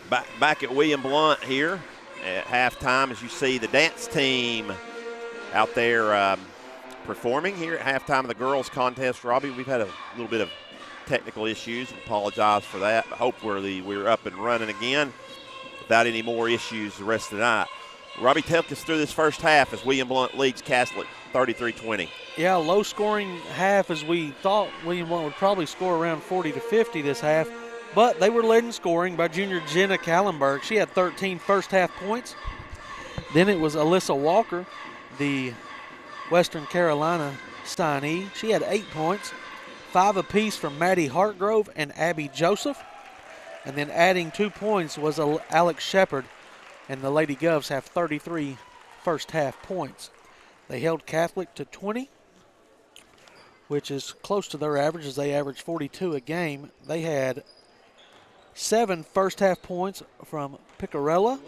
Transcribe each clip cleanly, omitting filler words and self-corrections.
Back at William Blount here at halftime, as you see the dance team out there performing here at halftime of the girls' contest. Robbie, we've had a little bit of technical issues. Apologize for that. But hope we're up and running again without any more issues the rest of the night. Robbie, take us through this first half as William Blount leads Catholic 33-20. Yeah, low-scoring half, as we thought William Blount would probably score around 40 to 50 this half. But they were led in scoring by junior Jenna Kallenberg. She had 13 first-half points. Then it was Alyssa Walker, the Western Carolina signee. She had 8 points, 5 apiece from Maddie Hartgrove and Abby Joseph. And then adding 2 points was Alex Shepard, and the Lady Govs have 33 first-half points. They held Catholic to 20, which is close to their average, as they average 42 a game. They had 7 first-half points from Picarella,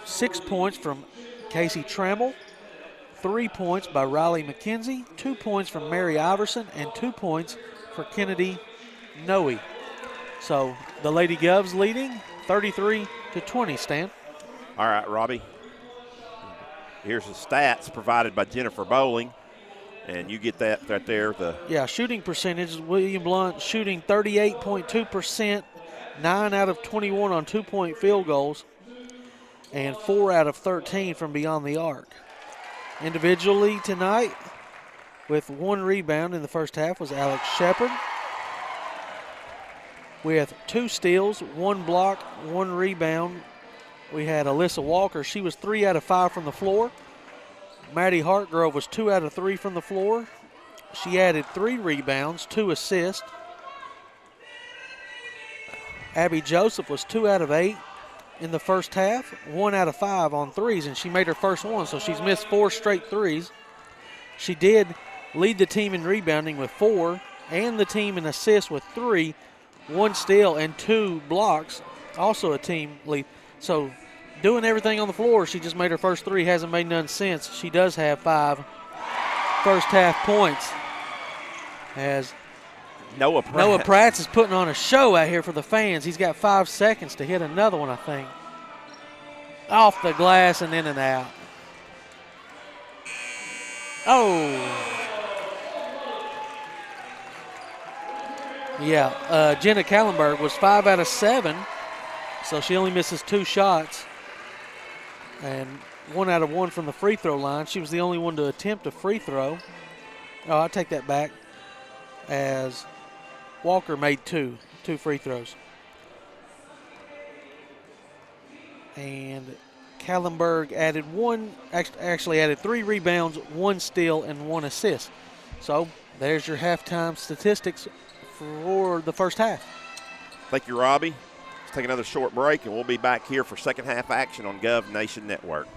6 points from Casey Tramble, 3 points by Riley McKenzie, 2 points from Mary Iverson, and 2 points for Kennedy Noe. So the Lady Govs leading 33-20, Stan. All right, Robbie. Here's the stats provided by Jennifer Bowling, and you get that right there. Shooting percentage, William Blount shooting 38.2%, 9 out of 21 on 2-point field goals, and 4 out of 13 from beyond the arc. Individually tonight, with 1 rebound in the first half, was Alex Shepard. With 2 steals, 1 block, 1 rebound, we had Alyssa Walker. She was 3 out of 5 from the floor. Maddie Hartgrove was 2 out of 3 from the floor. She added 3 rebounds, 2 assists. Abby Joseph was 2 out of 8 in the first half, 1 out of 5 on threes, and she made her first one, so she's missed 4 straight threes. She did lead the team in rebounding with 4, and the team in assists with 3, 1 steal and 2 blocks, also a team lead. So doing everything on the floor, she just made her first 3, hasn't made none since. She does have 5 first half points, as Noah Pratt is putting on a show out here for the fans. He's got 5 seconds to hit another one, I think. Off the glass and in and out. Oh. Yeah, Jenna Kallenberg was 5 out of 7, so she only misses 2 shots. And 1 out of 1 from the free throw line. She was the only one to attempt a free throw. Oh, I take that back, as Walker made 2 free throws. And Kallenberg added 3 rebounds, 1 steal, and 1 assist. So there's your halftime statistics for the first half. Thank you, Robbie. Let's take another short break, and we'll be back here for second half action on Gov Nation Network.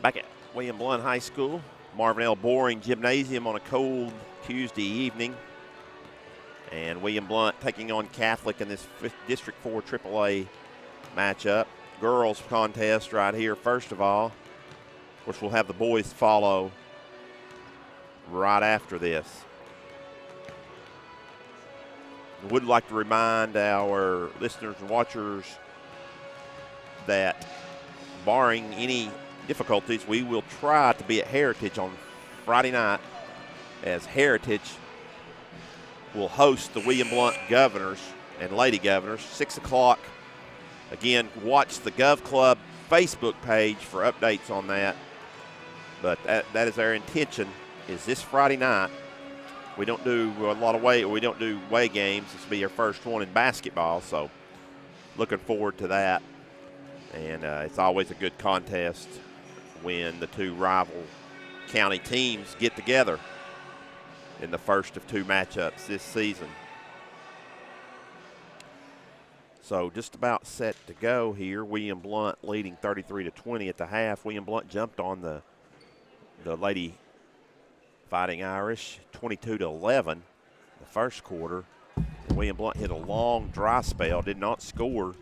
Back at William Blount High School, Marvin L. Boring Gymnasium on a cold Tuesday evening. And William Blount taking on Catholic in this District 4 AAA matchup. Girls contest right here, first of all. Of course, we'll have the boys follow right after this. I would like to remind our listeners and watchers that barring any difficulties, we will try to be at Heritage on Friday night, as Heritage will host the William Blount Governors and Lady Governors, 6 o'clock. Again, watch the Gov Club Facebook page for updates on that. But that is our intention, is this Friday night. We don't do a lot of we don't do away games. This will be our first one in basketball, so looking forward to that. And it's always a good contest when the two rival county teams get together in the first of two matchups this season. So just about set to go here. William Blount leading 33-20 at the half. William Blount jumped on the Lady Fighting Irish 22-11 the first quarter. William Blount hit a long dry spell, did not score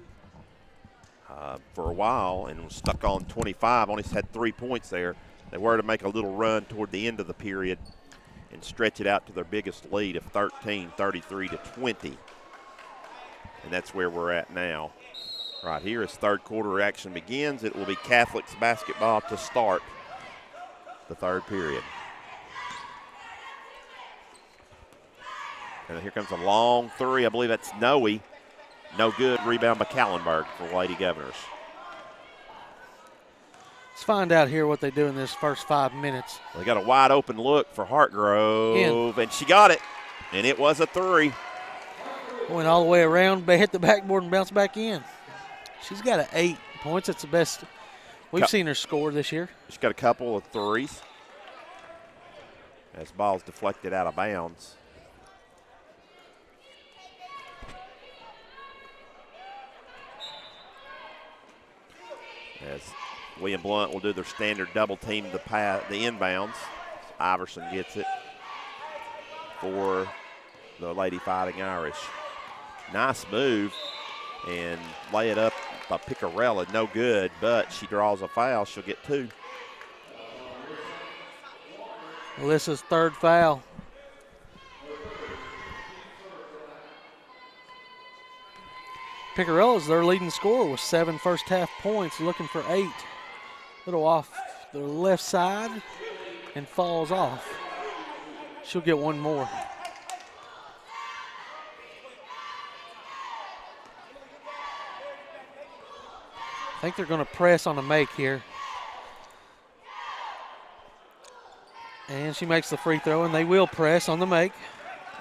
for a while, and was stuck on 25. Only had 3 points there. They were to make a little run toward the end of the period and stretch it out to their biggest lead of 13, 33-20. And that's where we're at now. Right here as third quarter action begins, it will be Catholic's basketball to start the third period. And here comes a long three. I believe that's Noe. No good. Rebound by Kallenberg for Lady Governors. Let's find out here what they do in this first 5 minutes. They got a wide open look for Hartgrove, and she got it. And it was a three. Went all the way around, hit the backboard and bounced back in. She's got 8 points. That's the best we've seen her score this year. She's got a couple of threes. As ball's deflected out of bounds. As William Blount will do their standard double team the inbounds. Iverson gets it for the Lady Fighting Irish. Nice move and lay it up by Picarella. No good, but she draws a foul. She'll get 2. Alyssa's third foul. Picarella's their leading scorer with 7 first half points, looking for 8. Little off the left side and falls off. She'll get 1 more. I think they're going to press on a make here. And she makes the free throw, and they will press on the make.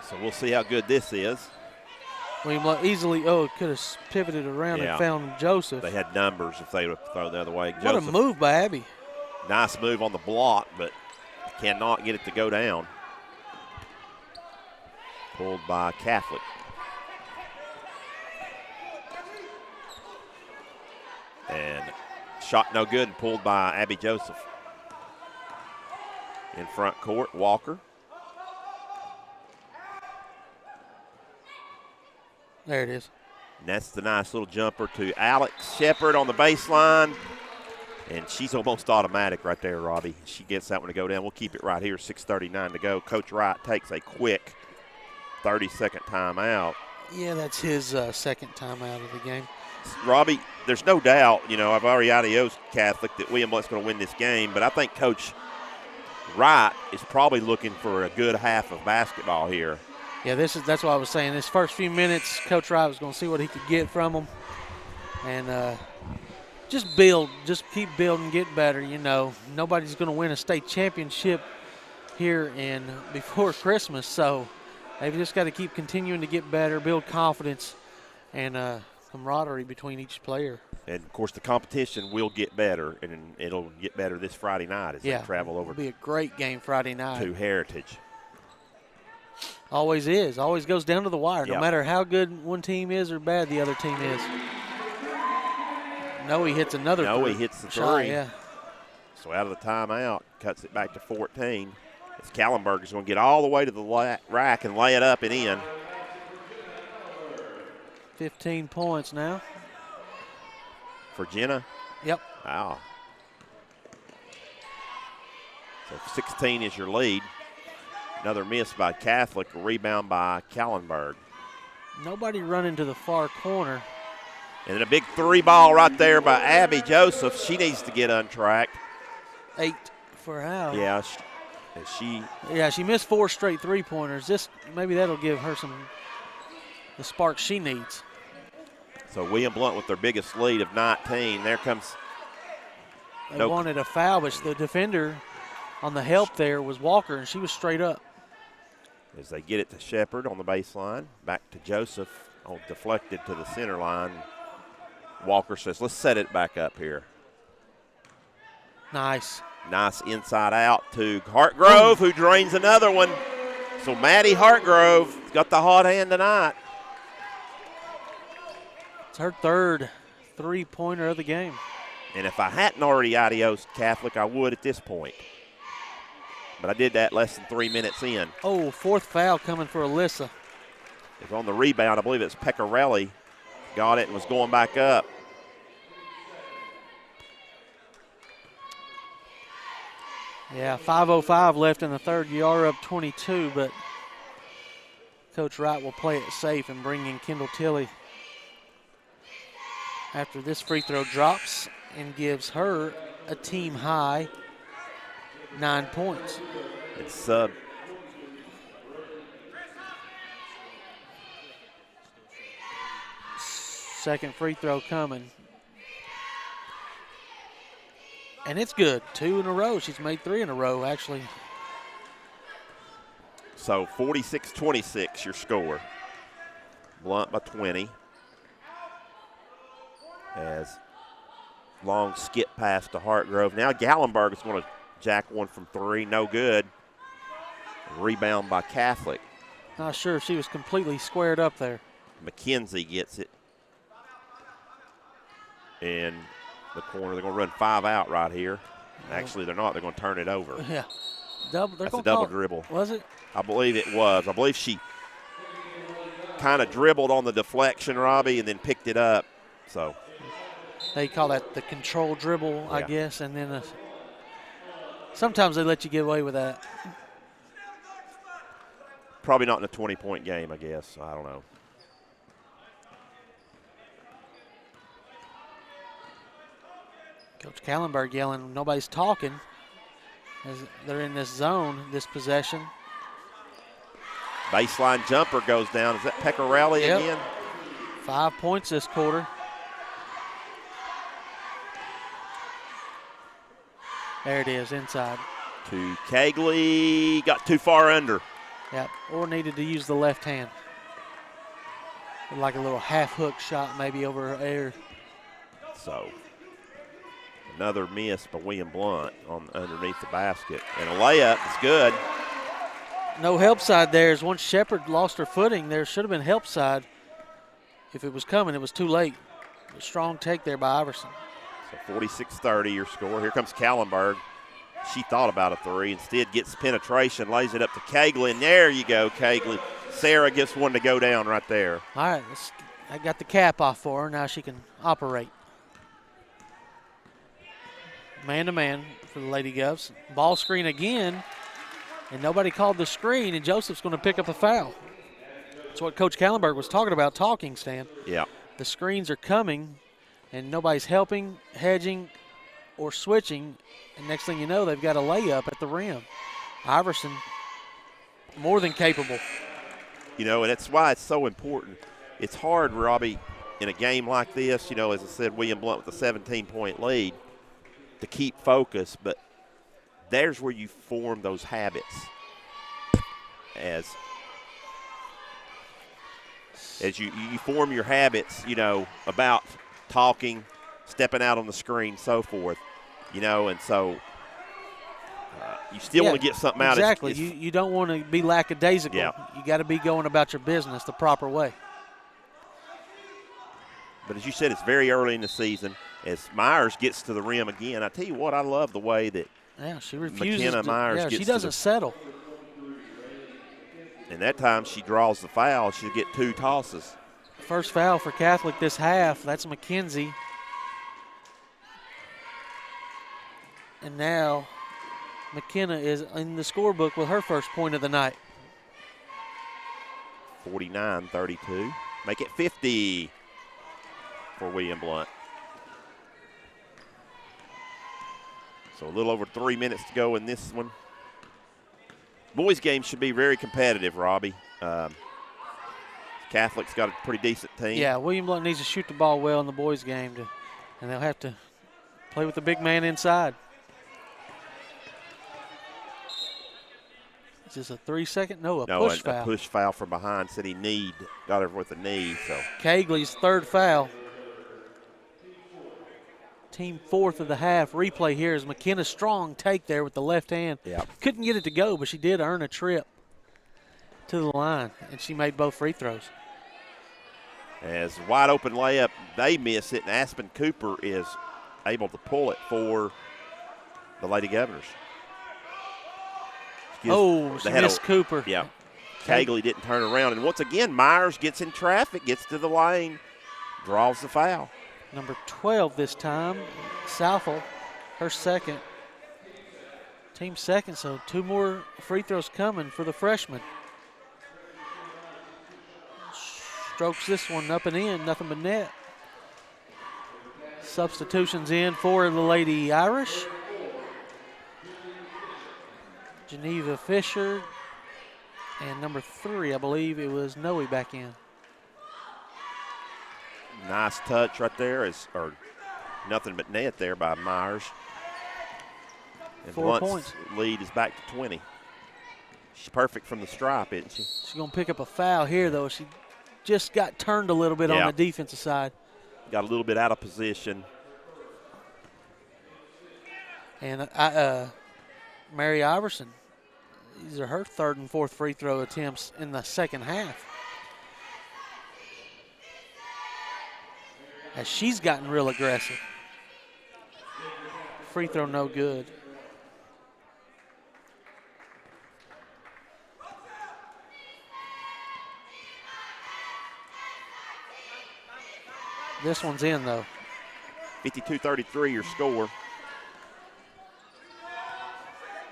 So we'll see how good this is. William Blount easily, could have pivoted around and found Joseph. They had numbers if they would have thrown the other way. What a move by Abby. Nice move on the block, but cannot get it to go down. Pulled by Catholic. And shot no good and pulled by Abby Joseph. In front court, Walker. There it is. And that's the nice little jumper to Alex Shepard on the baseline. And she's almost automatic right there, Robbie. She gets that one to go down. We'll keep it right here, 6:39 to go. Coach Wright takes a quick 30-second timeout. Yeah, that's his second timeout of the game. Robbie, there's no doubt, I've already adiosed Catholic that William Blount's going to win this game, but I think Coach Wright is probably looking for a good half of basketball here. Yeah, that's what I was saying. This first few minutes, Coach Wright was going to see what he could get from them. And just keep building, get better, Nobody's going to win a state championship here before Christmas, so they've just got to keep continuing to get better, build confidence, and camaraderie between each player. And, of course, the competition will get better, and it'll get better this Friday night as they travel over. It'll be a great game Friday night. To Heritage. Always is. Always goes down to the wire. No matter how good one team is or bad the other team is. Noe hits another Noe hits the shot, three. yeah. So out of the timeout, cuts it back to 14. As Kallenberg is going to get all the way to the rack and lay it up and in. 15 points now. For Jenna? Yep. Wow. So 16 is your lead. Another miss by Catholic, a rebound by Kallenberg. Nobody running to the far corner. And then a big 3-ball right there by Abby Joseph. She needs to get untracked. 8 for Hal. Yeah, she missed 4 straight three-pointers. Maybe that'll give her the spark she needs. So William Blount with their biggest lead of 19. There comes. They wanted a foul, but the defender on the help there was Walker, and she was straight up. As they get it to Shepard on the baseline, back to Joseph, deflected to the center line. Walker says, let's set it back up here. Nice. Nice inside out to Hartgrove, who drains another one. So Maddie Hartgrove got the hot hand tonight. It's her third three-pointer of the game. And if I hadn't already adiosed Catholic, I would at this point. But I did that less than 3 minutes in. Oh, fourth foul coming for Alyssa. It was on the rebound. I believe it's Pecorelli. Got it and was going back up. Yeah, 5:05 left in the third. You are up 22, but Coach Wright will play it safe and bring in Kendall Tilley after this free throw drops and gives her a team high 9 points. It's second free throw coming. And it's good. 2 in a row. She's made 3 in a row, actually. So 46-26 your score. Blount by 20. As long skip pass to Hartgrove. Now Gallenberg is going to jack one from 3. No good. Rebound by Catholic. Not sure if she was completely squared up there. McKenzie gets it. In the corner. They're going to run 5 out right here. Actually, they're not. They're going to turn it over. Yeah. That's a double dribble. Was it? I believe it was. I believe she kind of dribbled on the deflection, Robbie, and then picked it up. So they call that the control dribble, I guess. And then sometimes they let you get away with that. Probably not in a 20-point game, I guess. I don't know. Coach Kallenberg yelling, nobody's talking as they're in this zone, this possession. Baseline jumper goes down. Is that Pecorelli again? 5 points this quarter. There it is, inside. To Cagley. Got too far under. Yep, or needed to use the left hand. Like a little half hook shot maybe over her air. So another miss by William Blount on underneath the basket. And a layup is good. No help side there. As once Shepard lost her footing, there should have been help side. If it was coming, it was too late. A strong take there by Iverson. So 46-30 your score. Here comes Kallenberg. She thought about a 3. Instead gets penetration, lays it up to Cagley. And there you go, Cagley. Sarah gets one to go down right there. All right, I got the cap off for her. Now she can operate. Man-to-man for the Lady Govs. Ball screen again, and nobody called the screen, and Joseph's going to pick up a foul. That's what Coach Kallenberg was talking about, Stan. Yeah. The screens are coming, and nobody's helping, hedging, or switching, and next thing you know, they've got a layup at the rim. Iverson, more than capable. You know, and that's why it's so important. It's hard, Robbie, in a game like this, you know, as I said, William Blount with a 17-point lead, to keep focus, but there's where you form those habits as you form your habits, you know, about talking, stepping out on the screen, so forth, you know, and so you still want to get something out. Exactly. You don't want to be lackadaisical. Yeah. You got to be going about your business the proper way. But as you said, it's very early in the season. As Myers gets to the rim again. I tell you what, I love the way that she refuses McKenna Myers gets she doesn't settle. And that time she draws the foul. She'll get 2 tosses. First foul for Catholic this half. That's McKenzie. And now McKenna is in the scorebook with her first point of the night. 49-32. Make it 50 for William Blount. So a little over 3 minutes to go in this one. Boys' game should be very competitive, Robbie. Catholic's got a pretty decent team. Yeah, William Blount needs to shoot the ball well in the boys' game, and they'll have to play with the big man inside. Is this a 3-second? No, push foul. A push foul from behind. Said he got her with a knee. So Kegley's third foul. Team 4th of the half. Replay here is McKenna Strong take there with the left hand. Yeah. Couldn't get it to go, but she did earn a trip to the line, and she made both free throws. As wide open layup, they miss it, and Aspen Cooper is able to pull it for the Lady Governors. She missed Cooper. Yeah. Kegley didn't turn around. And once again, Myers gets in traffic, gets to the lane, draws the foul. Number 12 this time, Southall, her second. Team second, so 2 more free throws coming for the freshman. Strokes this one up and in, nothing but net. Substitutions in for the Lady Irish. Geneva Fisher, and number 3, I believe it was Noe back in. Nice touch right there, or nothing but net there by Myers. And 4 points. Lead is back to 20. She's perfect from the stripe, isn't she? She's going to pick up a foul here, though. She just got turned a little bit on the defensive side. Got a little bit out of position. And Mary Iverson, these are her 3rd and 4th free throw attempts in the second half. As she's gotten real aggressive. Free throw no good. This one's in, though. 52-33 your score.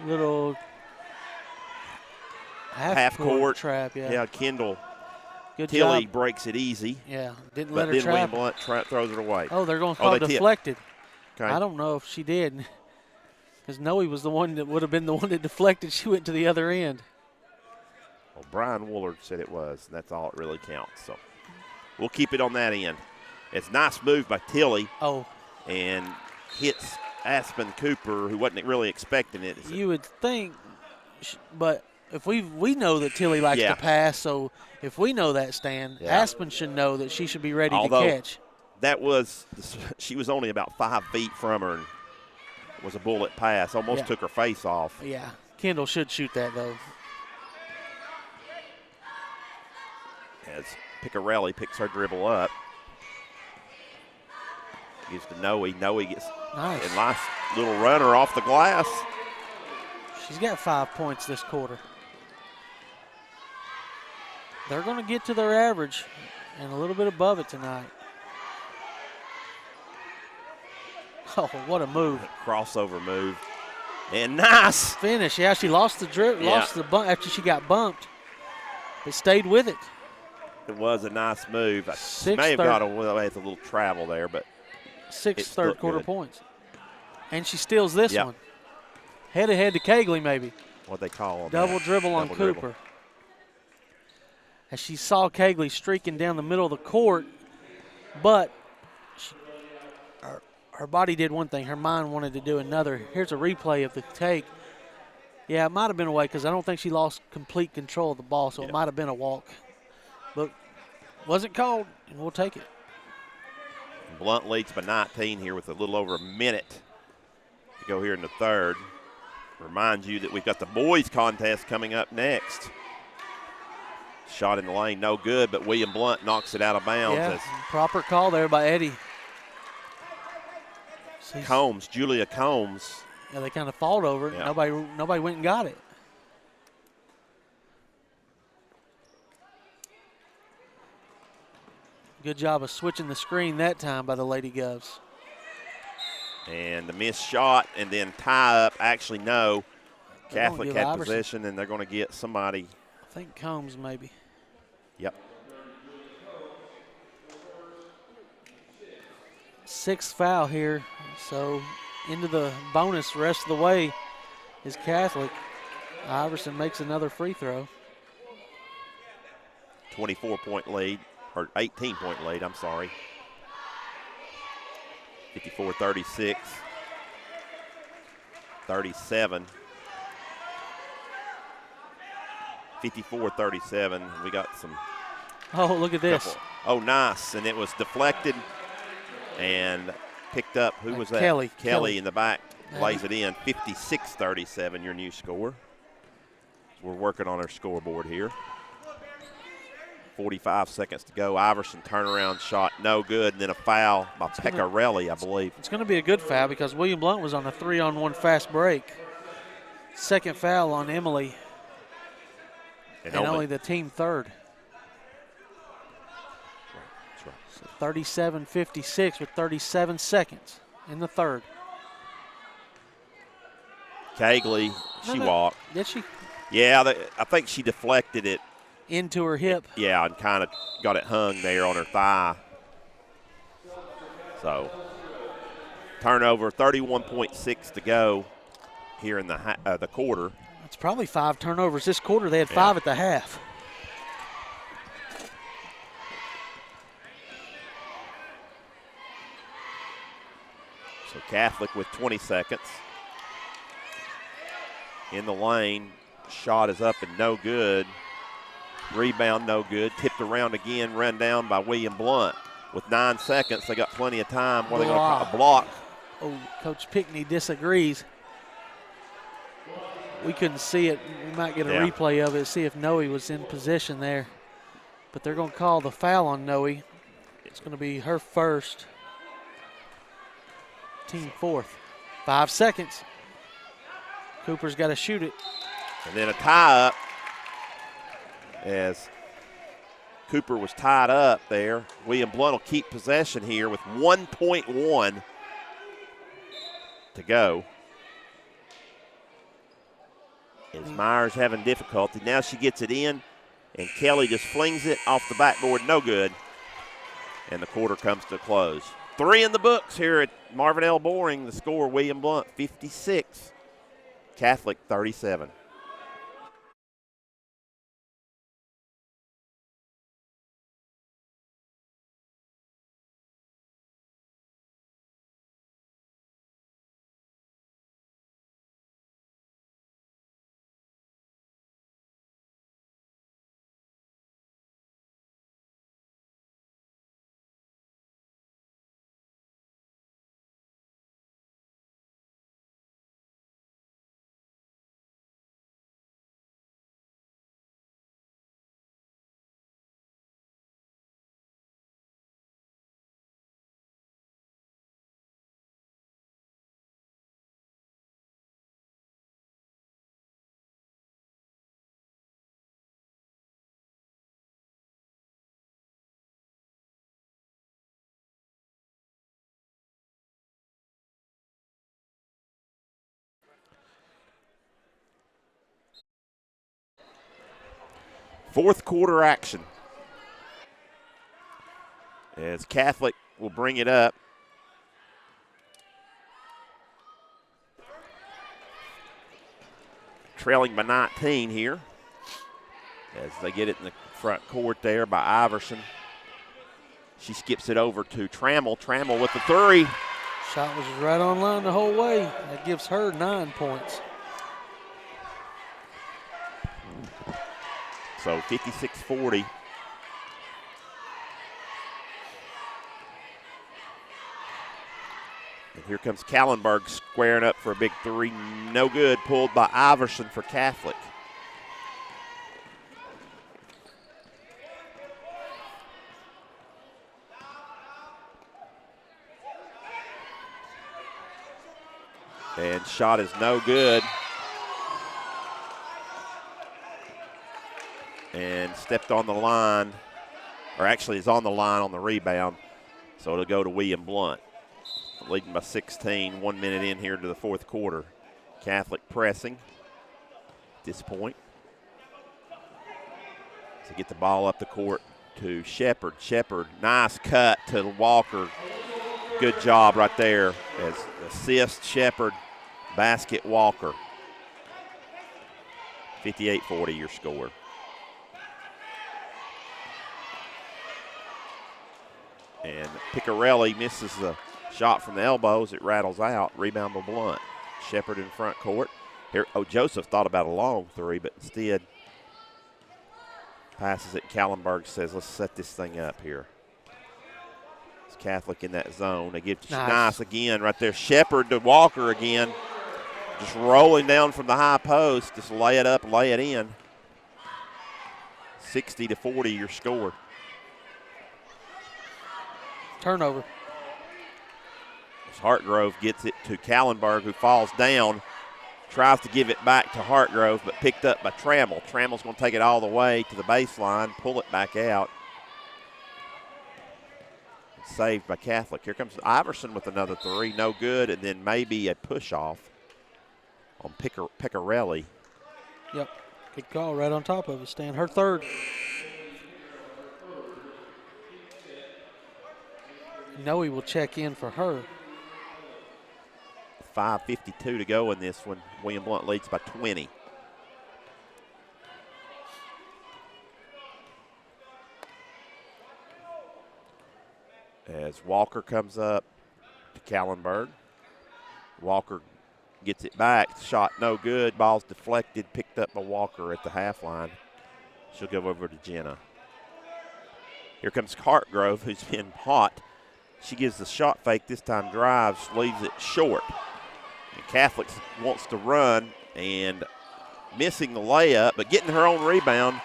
Little half-court trap, yeah. Yeah, Kendall. Good Tilly job. breaks it easy. Yeah, didn't let her trap. But then William Blount throws it away. Oh, they're going to call it deflected. Okay. I don't know if she did, because Noe was the one that would have been the one that deflected. She went to the other end. Well, Brian Woolard said it was, and that's all it really counts. So we'll keep it on that end. It's a nice move by Tilly. Oh. And hits Aspen Cooper, who wasn't really expecting it. You would think, but if we know that Tilly likes to pass, so if we know that, Stan, Aspen should know that she should be ready to catch. She was only about 5 feet from her and was a bullet pass. Almost took her face off. Yeah, Kendall should shoot that, though. As Picarelli picks her dribble up. Gives to Noe. Noe gets a nice little runner off the glass. She's got 5 points this quarter. They're going to get to their average and a little bit above it tonight. Oh, what a move. Crossover move. And nice finish. Yeah, she lost the dribble, lost the bump after she got bumped, but stayed with it. It was a nice move. May have got away with a little travel there, but 6 third quarter points. And she steals this one. Head-to-head to Kegley, maybe. What they call double dribble on Cooper. As she saw Kegley streaking down the middle of the court, but her body did one thing. Her mind wanted to do another. Here's a replay of the take. Yeah, it might have been away because I don't think she lost complete control of the ball, so it might have been a walk. But wasn't called, and we'll take it. Blount leads by 19 here with a little over a minute to go here in the third. Remind you that we've got the boys contest coming up next. Shot in the lane, no good, but William Blount knocks it out of bounds. Yeah, proper call there by Eddie. Combs, Julia Combs. Yeah, they kind of fought over it. Yeah. Nobody went and got it. Good job of switching the screen that time by the Lady Govs. And the missed shot and then tie up. Actually, no. Catholic had Iverson possession, and they're going to get somebody. I think Combs maybe. Yep. 6th foul here, so into the bonus the rest of the way is Catholic. Iverson makes another free throw. 24-point lead, or 18-point lead, I'm sorry. 54-36. 37. 54-37. We got some. Oh, look at this. Oh, nice. And it was deflected and picked up. Who was that? Kelly in the back lays it in. 56-37, your new score. We're working on our scoreboard here. 45 seconds to go. Iverson turnaround shot, no good, and then a foul by Pecorelli, I believe. It's going to be a good foul because William Blount was on a 3-on-1 fast break. Second foul on Emily. And only the team third. That's So right. 37-56 with 37 seconds in the third. Cagley, she walked. Did she? Yeah, I think she deflected it. Into her hip. Yeah, and kind of got it hung there on her thigh. So, turnover, 31.6 to go here in the quarter. It's probably 5 turnovers this quarter. They had 5 at the half. So Catholic with 20 seconds. In the lane, shot is up and no good. Rebound, no good. Tipped around again, run down by William Blount. With 9 seconds, they got plenty of time. What are they going to call a block? Oh, Coach Pickney disagrees. We couldn't see it. We might get a replay of it, see if Noe was in position there. But they're going to call the foul on Noe. It's going to be her first. Team fourth. 5 seconds. Cooper's got to shoot it. And then a tie-up as Cooper was tied up there. William Blount will keep possession here with 1.1 to go. As Myers having difficulty. Now she gets it in, and Kelly just flings it off the backboard, no good. And the quarter comes to a close. 3 in the books here at Marvin L. Boring. The score, William Blount 56, Catholic 37. Fourth quarter action as Catholic will bring it up. Trailing by 19 here as they get it in the front court there by Iverson. She skips it over to Trammell. Trammell with the 3. Shot was right on line the whole way. That gives her 9 points. So 56-40. And here comes Kallenberg squaring up for a big 3. No good. Pulled by Iverson for Catholic. And shot is no good. And stepped on the line, or actually is on the line on the rebound. So it'll go to William Blount, leading by 16, 1 minute in here to the fourth quarter. Catholic pressing at this point. To get the ball up the court to Shepard. Shepard, nice cut to Walker. Good job right there as assist Shepard, basket Walker. 58-40 your score. And Picarelli misses the shot from the elbows. It rattles out. Rebound by Blount. Shepard in front court. Here, Joseph thought about a long three, but instead passes it. Kallenberg says, let's set this thing up here. It's Catholic in that zone. They give nice again right there. Shepard to Walker again. Just rolling down from the high post. Just lay it up, lay it in. 60-40 your score. Turnover. As Hartgrove gets it to Kallenberg, who falls down. Tries to give it back to Hartgrove, but picked up by Trammell. Trammell's going to take it all the way to the baseline, pull it back out. Saved by Catholic. Here comes Iverson with another three. No good, and then maybe a push-off on Picarelli. Yep, good call right on top of it, Stan. Her third. Noe will check in for her. 5:52 to go in this one. William Blount leads by 20. As Walker comes up to Kallenberg. Walker gets it back. Shot no good. Ball's deflected. Picked up by Walker at the half line. She'll go over to Jenna. Here comes Hartgrove, who's been hot. She gives the shot fake. This time drives, leaves it short. And Catholic wants to run and missing the layup, but getting her own rebound.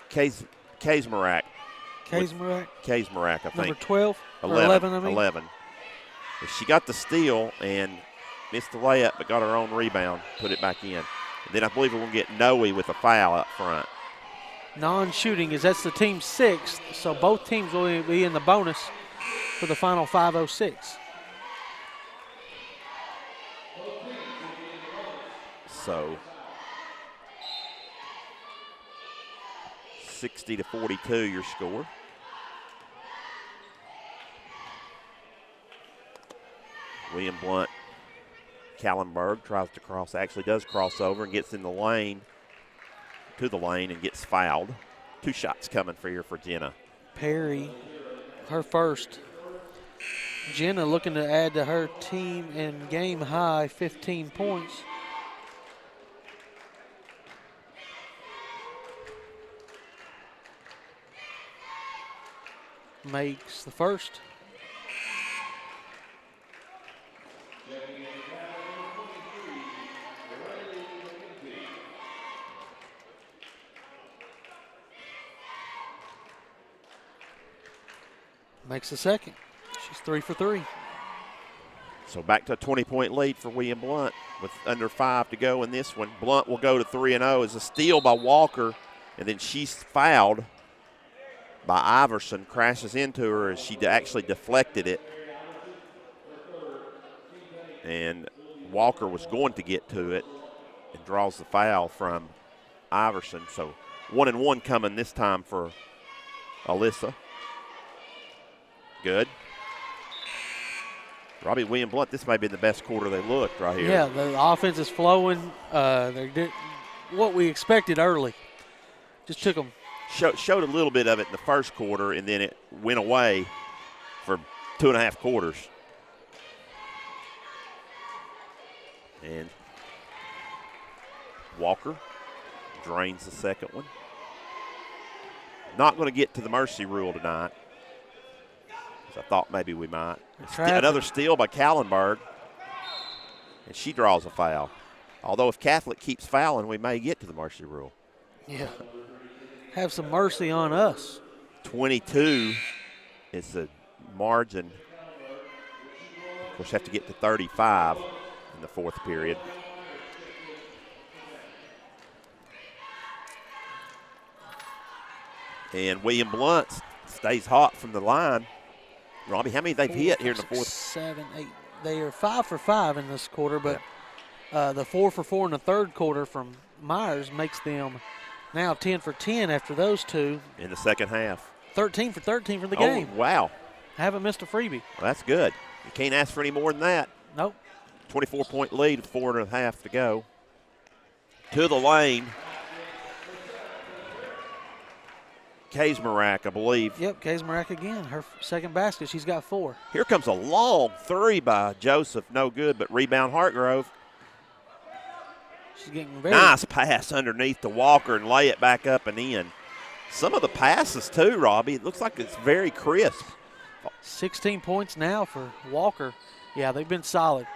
Kaysmarak. Kaysmarak, I think. Number 12? 11, I mean. 11. She got the steal and missed the layup, but got her own rebound, put it back in. And then I believe we're going to get Noe with a foul up front. Non-shooting, as that's the team's sixth, so both teams will be in the bonus for the final 5:06. So 60-42 your score. William Blount, Kallenberg tries to cross, actually does cross over and gets in the lane, to the lane and gets fouled. 2 shots coming for here for Jenna. Perry, her first. Jenna looking to add to her team and game high 15 points. Makes the first. Makes the second. She's 3 for 3. So back to a 20-point lead for William Blount with under 5 to go in this one. Blount will go to 3-0 as a steal by Walker, and then she's fouled by Iverson, crashes into her as she actually deflected it. And Walker was going to get to it and draws the foul from Iverson. So 1-1 coming this time for Alyssa. Good. Robbie, William Blount, this may be the best quarter they looked right here. Yeah, the offense is flowing. They did what we expected early. Just took them. Showed a little bit of it in the first quarter, and then it went away for 2.5 quarters. And Walker drains the second one. Not going to get to the mercy rule tonight. I thought maybe we might. Another steal by Kallenberg, and she draws a foul. Although if Catholic keeps fouling, we may get to the mercy rule. Yeah. Have some mercy on us. 22 is the margin. Of course, have to get to 35 in the fourth period. And William Blount stays hot from the line. Robbie, how many they've hit here in the fourth? 7, 8. They are 5 for 5 in this quarter, but the 4 for 4 in the third quarter from Myers makes them now 10 for 10 after those two. In the second half. 13 for 13 from the game. Wow. Haven't missed a freebie. Well, that's good. You can't ask for any more than that. Nope. 24-point lead, 4.5 to go. To the lane. Kaysmarak, I believe. Yep, Kaysmarak again. Her second basket. She's got 4. Here comes a long three by Joseph. No good, but rebound Hartgrove. She's getting very nice pass underneath to Walker and lay it back up and in. Some of the passes, too, Robbie. It looks like it's very crisp. 16 points now for Walker. Yeah, they've been solid.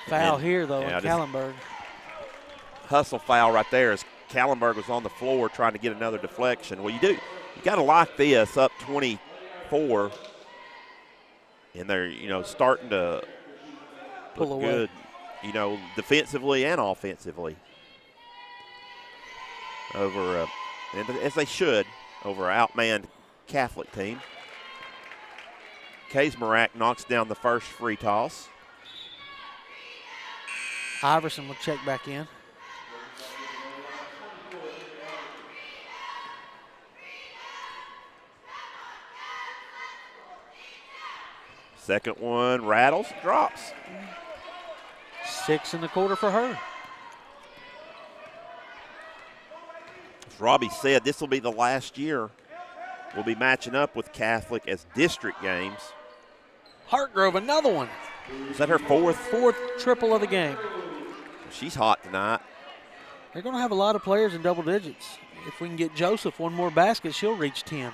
Foul here, though, on Kallenberg. Hustle foul right there as Kallenberg was on the floor trying to get another deflection. Well, you got to like this, up 24. And they're, starting to pull look away. Good, defensively and offensively. Over, as they should, over an outmanned Catholic team. Kaysmarak knocks down the first free toss. Iverson will check back in. Second one rattles, drops. 6 in the quarter for her. As Robbie said, this will be the last year we'll be matching up with Catholic as district games. Hartgrove, another one. Is that her fourth? Fourth triple of the game. She's hot tonight. They're going to have a lot of players in double digits. If we can get Joseph one more basket, she'll reach 10.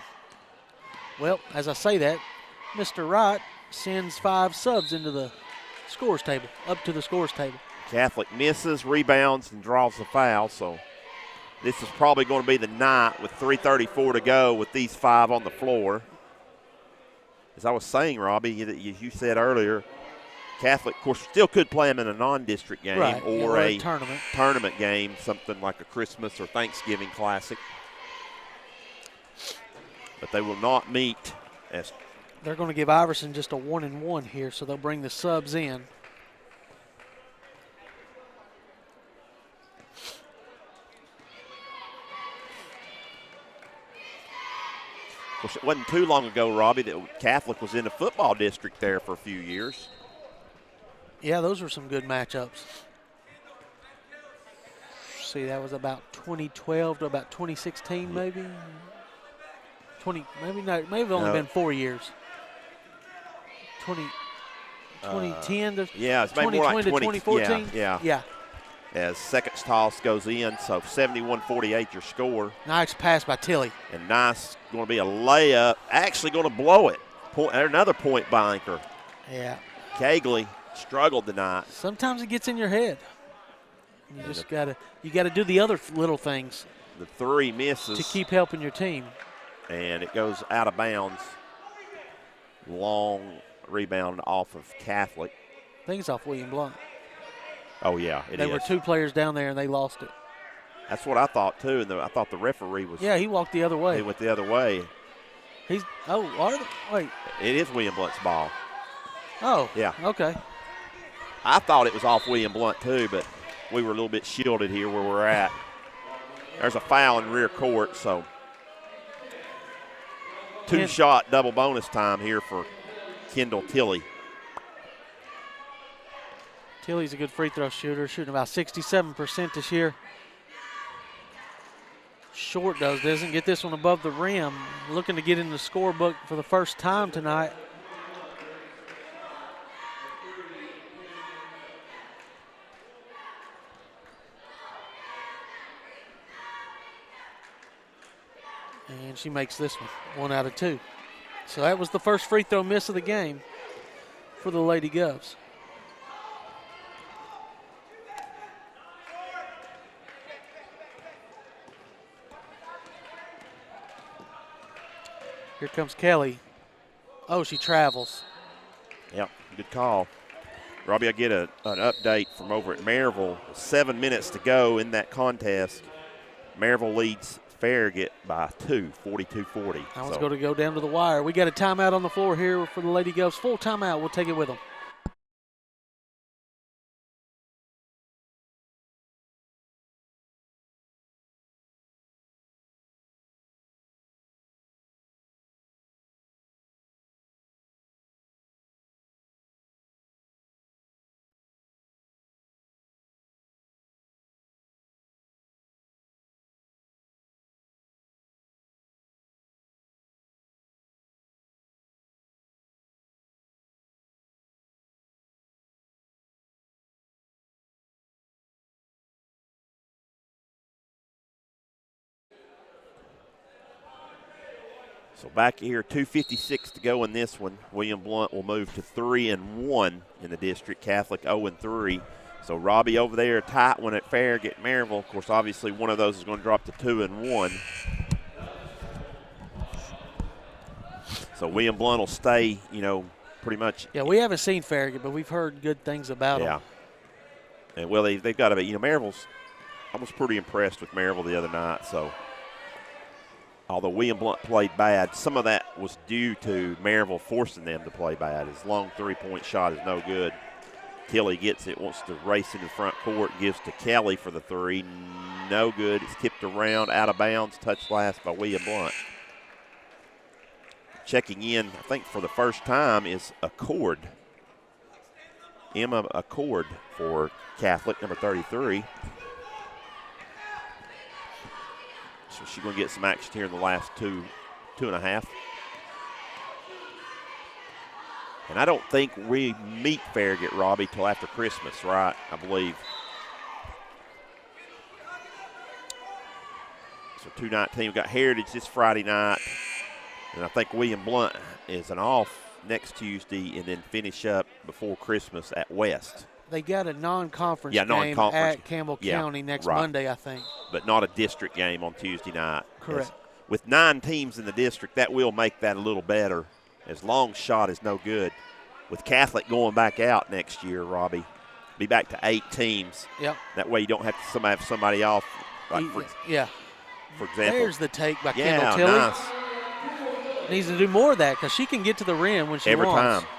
Well, as I say that, Mr. Wright sends 5 subs into the scores table, up to the scores table. Catholic misses, rebounds, and draws the foul, so this is probably going to be the night with 3:34 to go with these 5 on the floor. As I was saying, Robbie, you said earlier, Catholic, of course, still could play them in a non-district game or a tournament game, something like a Christmas or Thanksgiving Classic. But they will not meet as they're going to give Iverson just a 1-and-1 here, so they'll bring the subs in. Of course, it wasn't too long ago, Robbie, that Catholic was in the football district there for a few years. Yeah, those were some good matchups. See, that was about 2012 to about 2016, maybe. 20, maybe not. Maybe only been 4 years. 2010 to it's maybe 2020 more like to 2014. Yeah. As second toss goes in, so 71-48 your score. Nice pass by Tilly. And nice, going to be a layup. Actually going to blow it. Another point by Anchor. Yeah. Cagley struggled tonight. Sometimes it gets in your head. You just gotta do the other little things. The 3 misses to keep helping your team. And it goes out of bounds. Long rebound off of Catholic. I think it's off William Blount. Oh, yeah, it is. There were 2 players down there, and they lost it. That's what I thought, too, and I thought the referee was. Yeah, he walked the other way. He went the other way. Wait. It is William Blount's ball. Oh. Yeah. Okay. I thought it was off William Blount, too, but we were a little bit shielded here where we're at. There's a foul in rear court, so 2-shot double bonus time here for Kendall Tilly. Tilly's a good free throw shooter, shooting about 67% this year. Short doesn't get this one above the rim. Looking to get in the scorebook for the first time tonight. And she makes this one, 1 out of 2. So that was the first free throw miss of the game for the Lady Govs. Here comes Kelly. Oh, she travels. Yep. Good call. Robbie, I get an update from over at Maryville. 7 minutes to go in that contest. Maryville leads Farragut by 2, 42-40. That one's going to go down to the wire. We got a timeout on the floor here for the Lady Govs. Full timeout. We'll take it with them. So back here, 2:56 to go in this one. William Blount will move to 3-1 in the district. Catholic 0-3. So Robbie over there, a tight one at Farragut, Maryville. Of course, obviously one of those is going to drop to 2-1. So William Blount will stay, pretty much. Yeah, we haven't seen Farragut, but we've heard good things about them. Yeah. And well, they've got to be. Maryville's. I was pretty impressed with Maryville the other night. So. Although William Blount played bad, some of that was due to Maryville forcing them to play bad. His long three-point shot is no good. Tilly gets it, wants to race into the front court, gives to Kelly for the three. No good. It's tipped around, out of bounds, touched last by William Blount. Checking in, I think for the first time, is Accord. Emma Accord for Catholic, number 33. So she's going to get some action here in the last two and a half. And I don't think we meet Farragut, Robbie, till after Christmas, right? I believe. So 2:19. We've got Heritage this Friday night. And I think William Blount is an off next Tuesday and then finish up before Christmas at West. They got a non-conference game at Campbell County next Monday, I think. But not a district game on Tuesday night. Correct. With 9 teams in the district, that will make that a little better. As long shot is no good. With Catholic going back out next year, Robbie, be back to 8 teams. Yep. That way you don't have to have somebody off. Like for example. There's the take by Kendall Tilly. Nice. Needs to do more of that because she can get to the rim when she Every wants. time.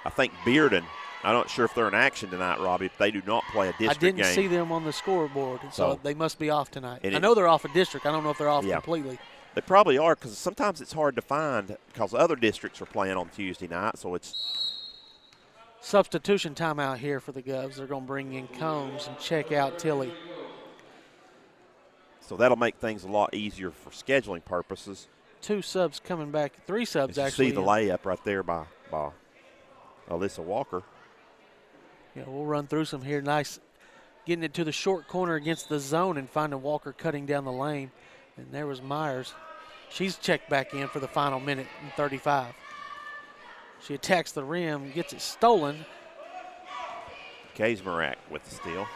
I think Bearden, I'm not sure if they're in action tonight, Robbie, but they do not play a district game. I didn't see them on the scoreboard, so they must be off tonight. I know they're off a district. I don't know if they're off completely. They probably are because sometimes it's hard to find because other districts are playing on Tuesday night, so it's. Substitution timeout here for the Govs. They're going to bring in Combs and check out Tilly. So that'll make things a lot easier for scheduling purposes. 2 subs coming back, 3 subs actually. See the layup right there by Alyssa Walker. Yeah, we'll run through some here. Nice getting it to the short corner against the zone and finding Walker cutting down the lane. And there was Myers. She's checked back in for the final minute and 35. She attacks the rim, gets it stolen. Kaysmarak with the steal.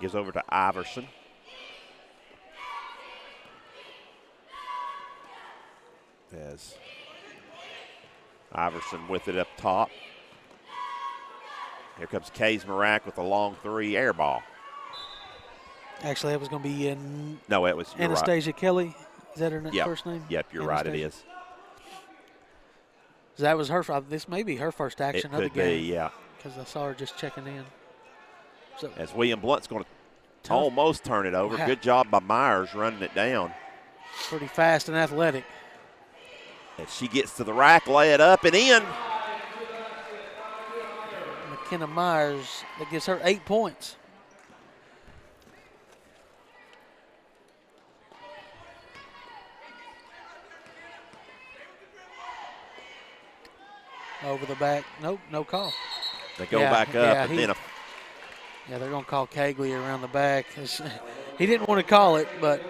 Gives over to Iverson. As Iverson with it up top. Here comes Kaysmarak with a long 3 air ball. Actually, that was going to be in. No, it was Anastasia right. Kelly. Is that her first name? Yep, you're right. It is. That was her. This may be her first action of the game. It could be, yeah. Because I saw her just checking in. So, as William Blount's going to almost turn it over. Wow. Good job by Myers running it down. Pretty fast and athletic. As she gets to the rack, lay it up and in. McKenna Myers, that gives her 8 points. Over the back. Nope, no call. They go back up and then yeah, they're going to call Cagley around the back. He didn't want to call it, but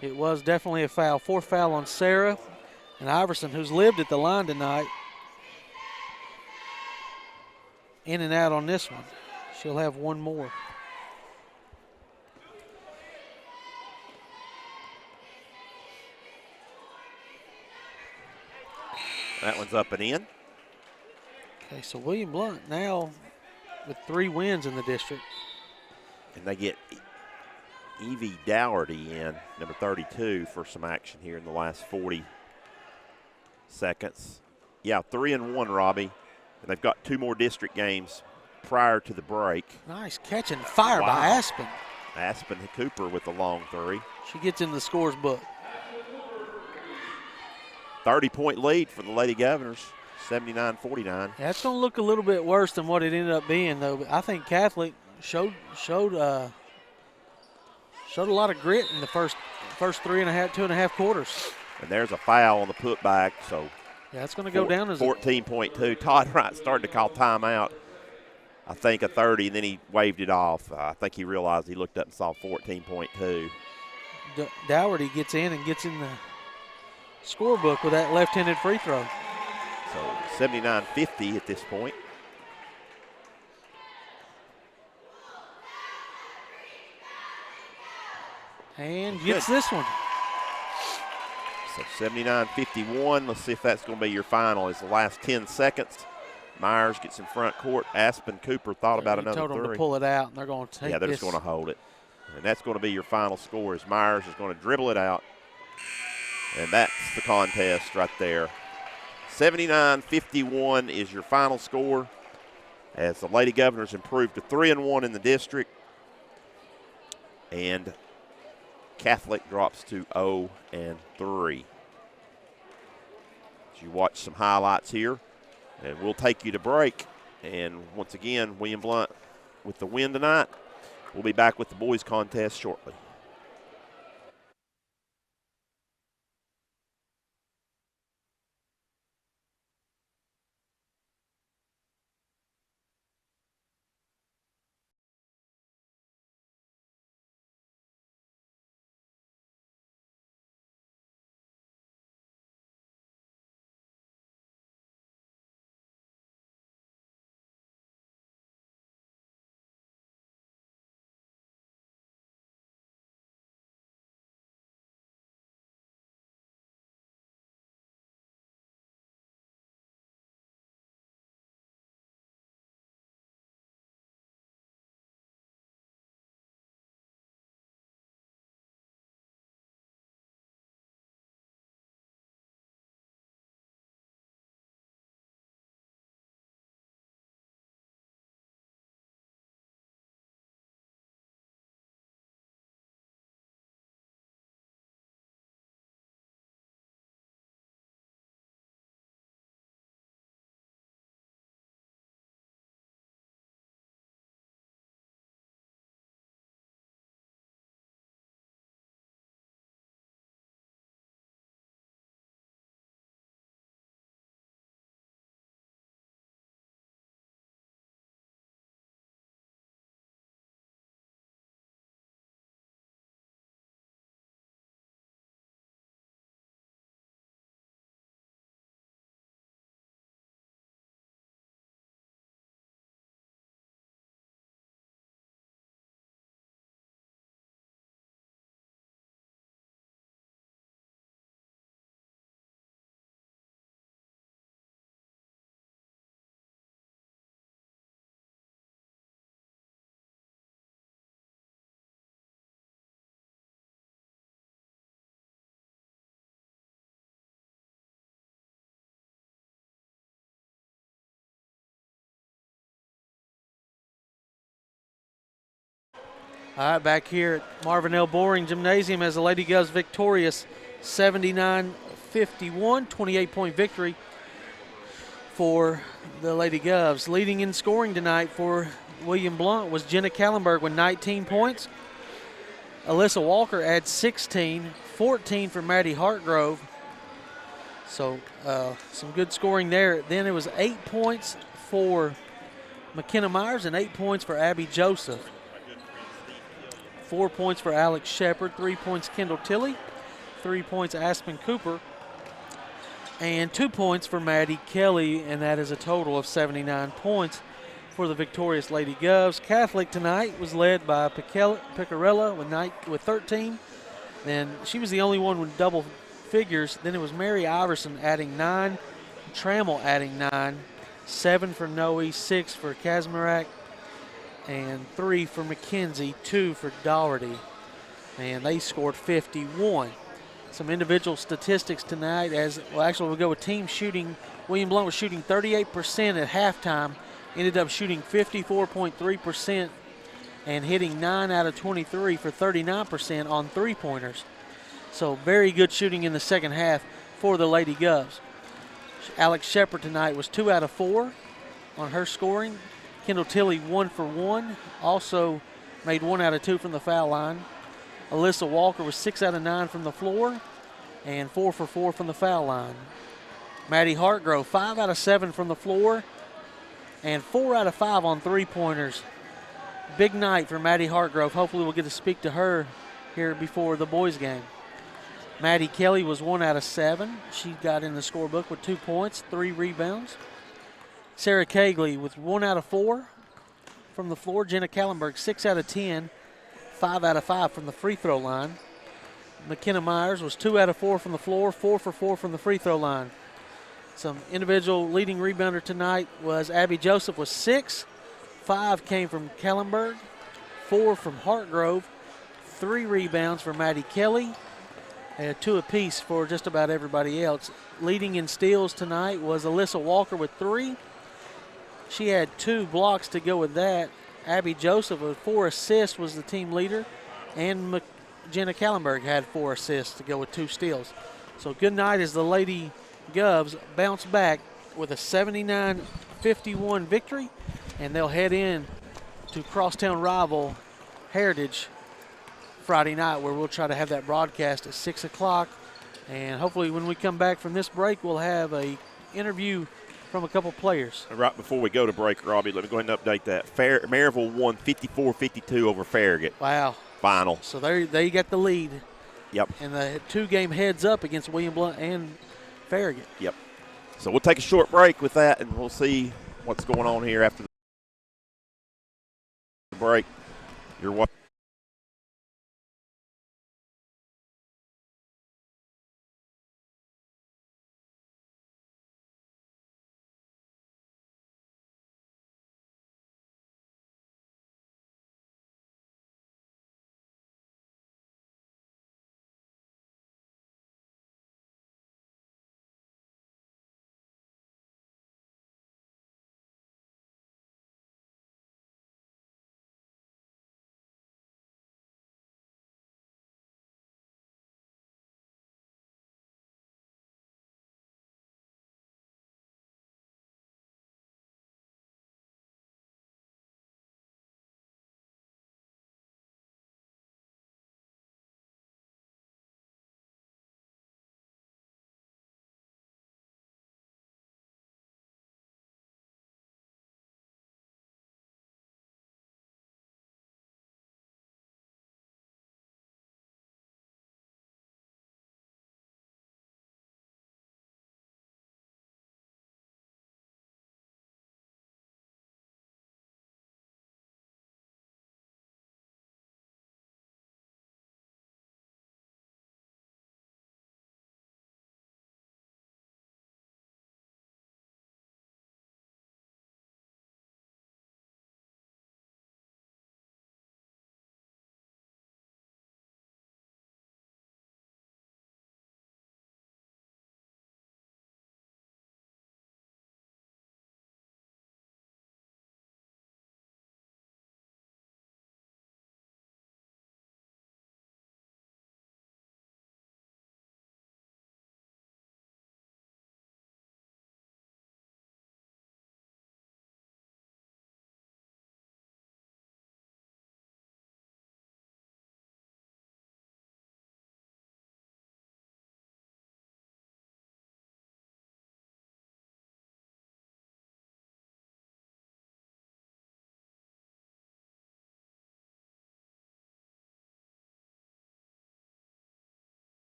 it was definitely a foul. 4th foul on Sarah and Iverson, who's lived at the line tonight. In and out on this one. She'll have 1 more. That one's up and in. Okay, so William Blount now with 3 wins in the district. And they get Evie Dougherty in, number 32, for some action here in the last 40 seconds. Yeah, 3-1, Robbie. And they've got 2 more district games prior to the break. Nice catch and fire by Aspen. Aspen Cooper with the long 3. She gets in the scores book. 30-point lead for the Lady Governors, 79-49. Yeah, that's going to look a little bit worse than what it ended up being, though. But I think Catholic showed a lot of grit in the first 2.5 quarters. And there's a foul on the putback, so yeah, it's going to go down as 14.2. Todd Wright started to call timeout, I think a 30, and then he waved it off. I think he realized he looked up and saw 14.2. Dougherty gets in and gets in the scorebook with that left-handed free throw. So 79-50 at this point. And gets this one. So 79-51. Let's see if that's going to be your final. It's the last 10 seconds. Myers gets in front court. Aspen Cooper thought about another 3. Told them to pull it out, and they're going to take Yeah, they're just going to hold it. And that's going to be your final score as Myers is going to dribble it out. And that's the contest right there. 79-51 is your final score as the Lady Governors improved to 3-1 in the district. And Catholic drops to 0-3. As you watch some highlights here, and we'll take you to break. And once again, William Blount with the win tonight. We'll be back with the boys contest shortly. All right, back here at Marvin L. Boring Gymnasium as the Lady Govs victorious 79-51, 28-point victory for the Lady Govs. Leading in scoring tonight for William Blount was Jenna Kallenberg with 19 points. Alyssa Walker adds 16, 14 for Maddie Hartgrove. So some good scoring there. Then it was 8 points for McKenna Myers and 8 points for Abby Joseph. 4 points for Alex Shepard, 3 points Kendall Tilley, 3 points Aspen Cooper, and 2 points for Maddie Kelly, and that is a total of 79 points for the victorious Lady Govs. Catholic tonight was led by Picarella with 13. Then she was the only one with double figures. Then it was Mary Iverson adding 9. Trammell adding 9, 7 for Noe, 6 for Kazmarak, and 3 for McKenzie, 2 for Doherty. And they scored 51. Some individual statistics tonight actually we'll go with team shooting. William Blount was shooting 38% at halftime, ended up shooting 54.3% and hitting 9 out of 23 for 39% on three-pointers. So very good shooting in the second half for the Lady Govs. Alex Shepard tonight was 2 out of 4 on her scoring. Kendall Tilley 1 for 1, also made 1 out of 2 from the foul line. Alyssa Walker was 6 out of 9 from the floor and 4 for 4 from the foul line. Maddie Hartgrove 5 out of 7 from the floor and 4 out of 5 on three-pointers. Big night for Maddie Hartgrove. Hopefully we'll get to speak to her here before the boys' game. Maddie Kelly was 1 out of 7. She got in the scorebook with 2 points, 3 rebounds. Sarah Cagley with 1 out of 4 from the floor. Jenna Kallenberg 6 out of 10, 5 out of 5 from the free throw line. McKenna Myers was 2 out of 4 from the floor, 4 for 4 from the free throw line. Some individual leading rebounder tonight was Abby Joseph with 6. 5 came from Kallenberg, 4 from Hartgrove, 3 rebounds for Maddie Kelly, and 2 apiece for just about everybody else. Leading in steals tonight was Alyssa Walker with 3. She had 2 blocks to go with that. Abby Joseph with 4 assists was the team leader, and Jenna Kallenberg had 4 assists to go with 2 steals. So good night as the Lady Govs bounce back with a 79-51 victory, and they'll head in to crosstown rival Heritage Friday night, where we'll try to have that broadcast at 6 o'clock. And hopefully when we come back from this break, we'll have a interview from a couple players. Right before we go to break, Robbie, let me go ahead and update that. Maryville won 54-52 over Farragut. Wow. Final. So they got the lead. Yep. And the 2-game heads up against William Blount and Farragut. Yep. So we'll take a short break with that, and we'll see what's going on here after the break. You're watching.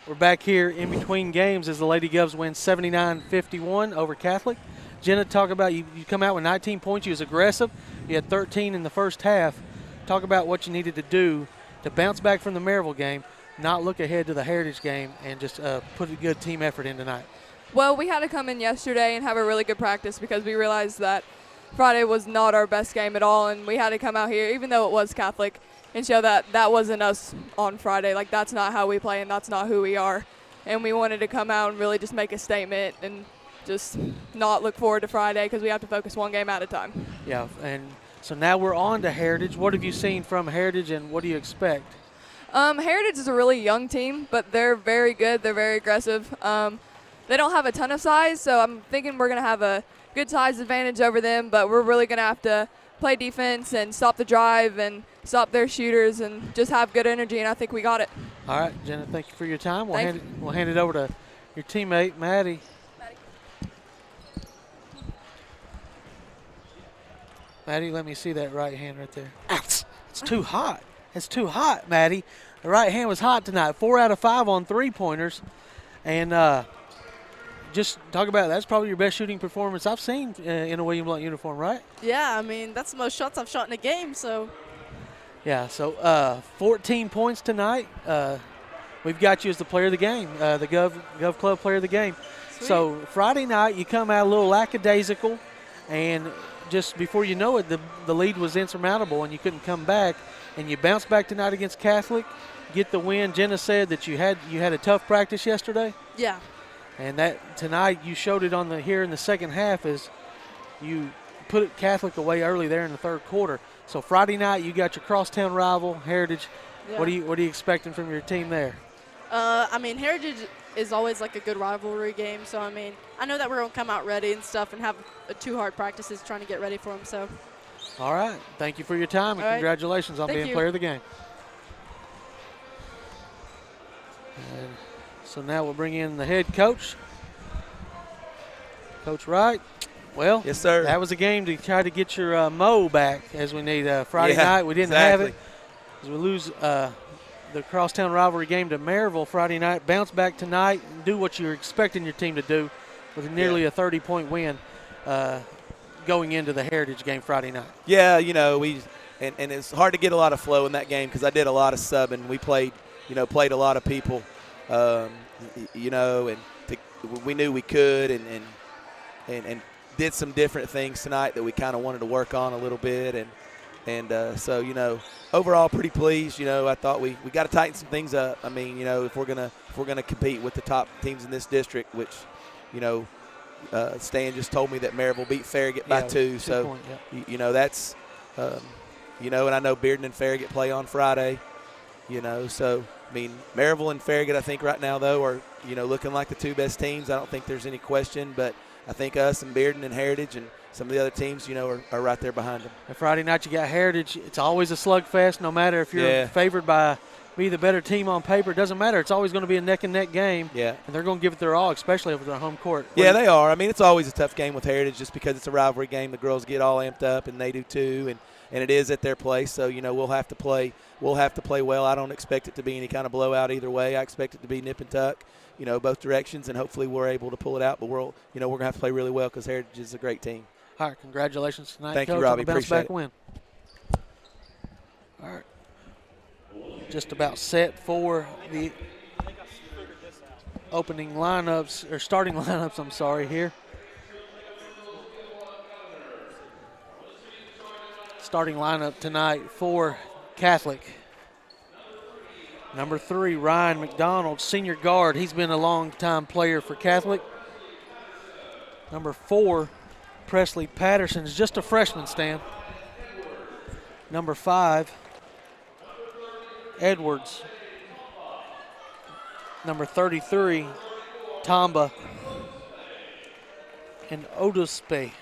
we're back here in between games as the Lady Govs win 79-51 over Catholic. Jenna, talk about you come out with 19 points. You was aggressive. You had 13 in the first half. Talk about what you needed to do to bounce back from the Maryville game, not look ahead to the Heritage game, and just put a good team effort in tonight. Well, we had to come in yesterday and have a really good practice because we realized that Friday was not our best game at all, and we had to come out here, even though it was Catholic, and show that that wasn't us on Friday. Like, that's not how we play, and that's not who we are. And we wanted to come out and really just make a statement and just not look forward to Friday because we have to focus one game at a time. Yeah, and so now we're on to Heritage. What have you seen from Heritage, and what do you expect? Heritage is a really young team, but they're very good. They're very aggressive. They don't have a ton of size, so I'm thinking we're going to have a good size advantage over them, but we're really going to have to play defense and stop the drive and stop their shooters and just have good energy, and I think we got it. All right, Jenna, thank you for your time. We'll hand it over to your teammate, Maddie. Maddie, let me see that right hand right there. It's too hot. It's too hot, Maddie. The right hand was hot tonight. 4 out of 5 on three-pointers. And just talk about that's probably your best shooting performance I've seen in a William Blount uniform, right? Yeah, I mean, that's the most shots I've shot in a game, so. Yeah, so 14 points tonight. We've got you as the player of the game, the Gov Club player of the game. Sweet. So Friday night, you come out a little lackadaisical, and just before you know it, the lead was insurmountable, and you couldn't come back. And you bounce back tonight against Catholic, get the win. Jenna said that you had a tough practice yesterday. Yeah. And that tonight you showed it here in the second half as you put Catholic away early there in the third quarter. So Friday night you got your crosstown rival, Heritage. Yeah. What are you expecting from your team there? I mean, Heritage is always like a good rivalry game, so I mean, I know that we're going to come out ready and stuff and have 2 hard practices trying to get ready for them, so. All right. Thank you for your time, and congratulations on being player of the game. And so now we'll bring in the head coach, Coach Wright. Well, yes, sir. That was a game to try to get your Mo back as we need. Friday night we didn't have it. As we lose the crosstown rivalry game to Maryville Friday night, bounce back tonight and do what you're expecting your team to do with nearly a 30-point win going into the Heritage game Friday night. Yeah, you know, and it's hard to get a lot of flow in that game because I did a lot of subbing. We played a lot of people, you know, and we knew we could and did some different things tonight that we kind of wanted to work on a little bit. And so, you know, overall pretty pleased. You know, I thought we got to tighten some things up. I mean, you know, if we're gonna compete with the top teams in this district, which, you know, Stan just told me that Maryville beat Farragut by 2. So, you know, that's, you know, and I know Bearden and Farragut play on Friday, you know. So, I mean, Maryville and Farragut, I think right now, though, are, you know, looking like the 2 best teams. I don't think there's any question. But I think us and Bearden and Heritage and some of the other teams, you know, are right there behind them. And Friday night you got Heritage. It's always a slugfest, no matter if you're favored by be the better team on paper. It doesn't matter. It's always going to be a neck-and-neck game. Yeah. And they're going to give it their all, especially over their home court. Yeah, they are. I mean, it's always a tough game with Heritage just because it's a rivalry game. The girls get all amped up, and they do too, and it is at their place. So, you know, we'll have to play well. I don't expect it to be any kind of blowout either way. I expect it to be nip and tuck, you know, both directions, and hopefully we're able to pull it out. But we're going to have to play really well because Heritage is a great team. All right, congratulations tonight, Thank Coach, you, Robbie. on the bounce Appreciate back it. win. All right. Just about set for the opening lineups, or starting lineups, I'm sorry, here. Starting lineup tonight for Catholic. Number 3, Ryan McDonald, senior guard. He's been a long-time player for Catholic. Number 4, Presley Patterson is just a freshman, Stan. Number 5, Edwards. Number 33, Tamba. And Oduspe.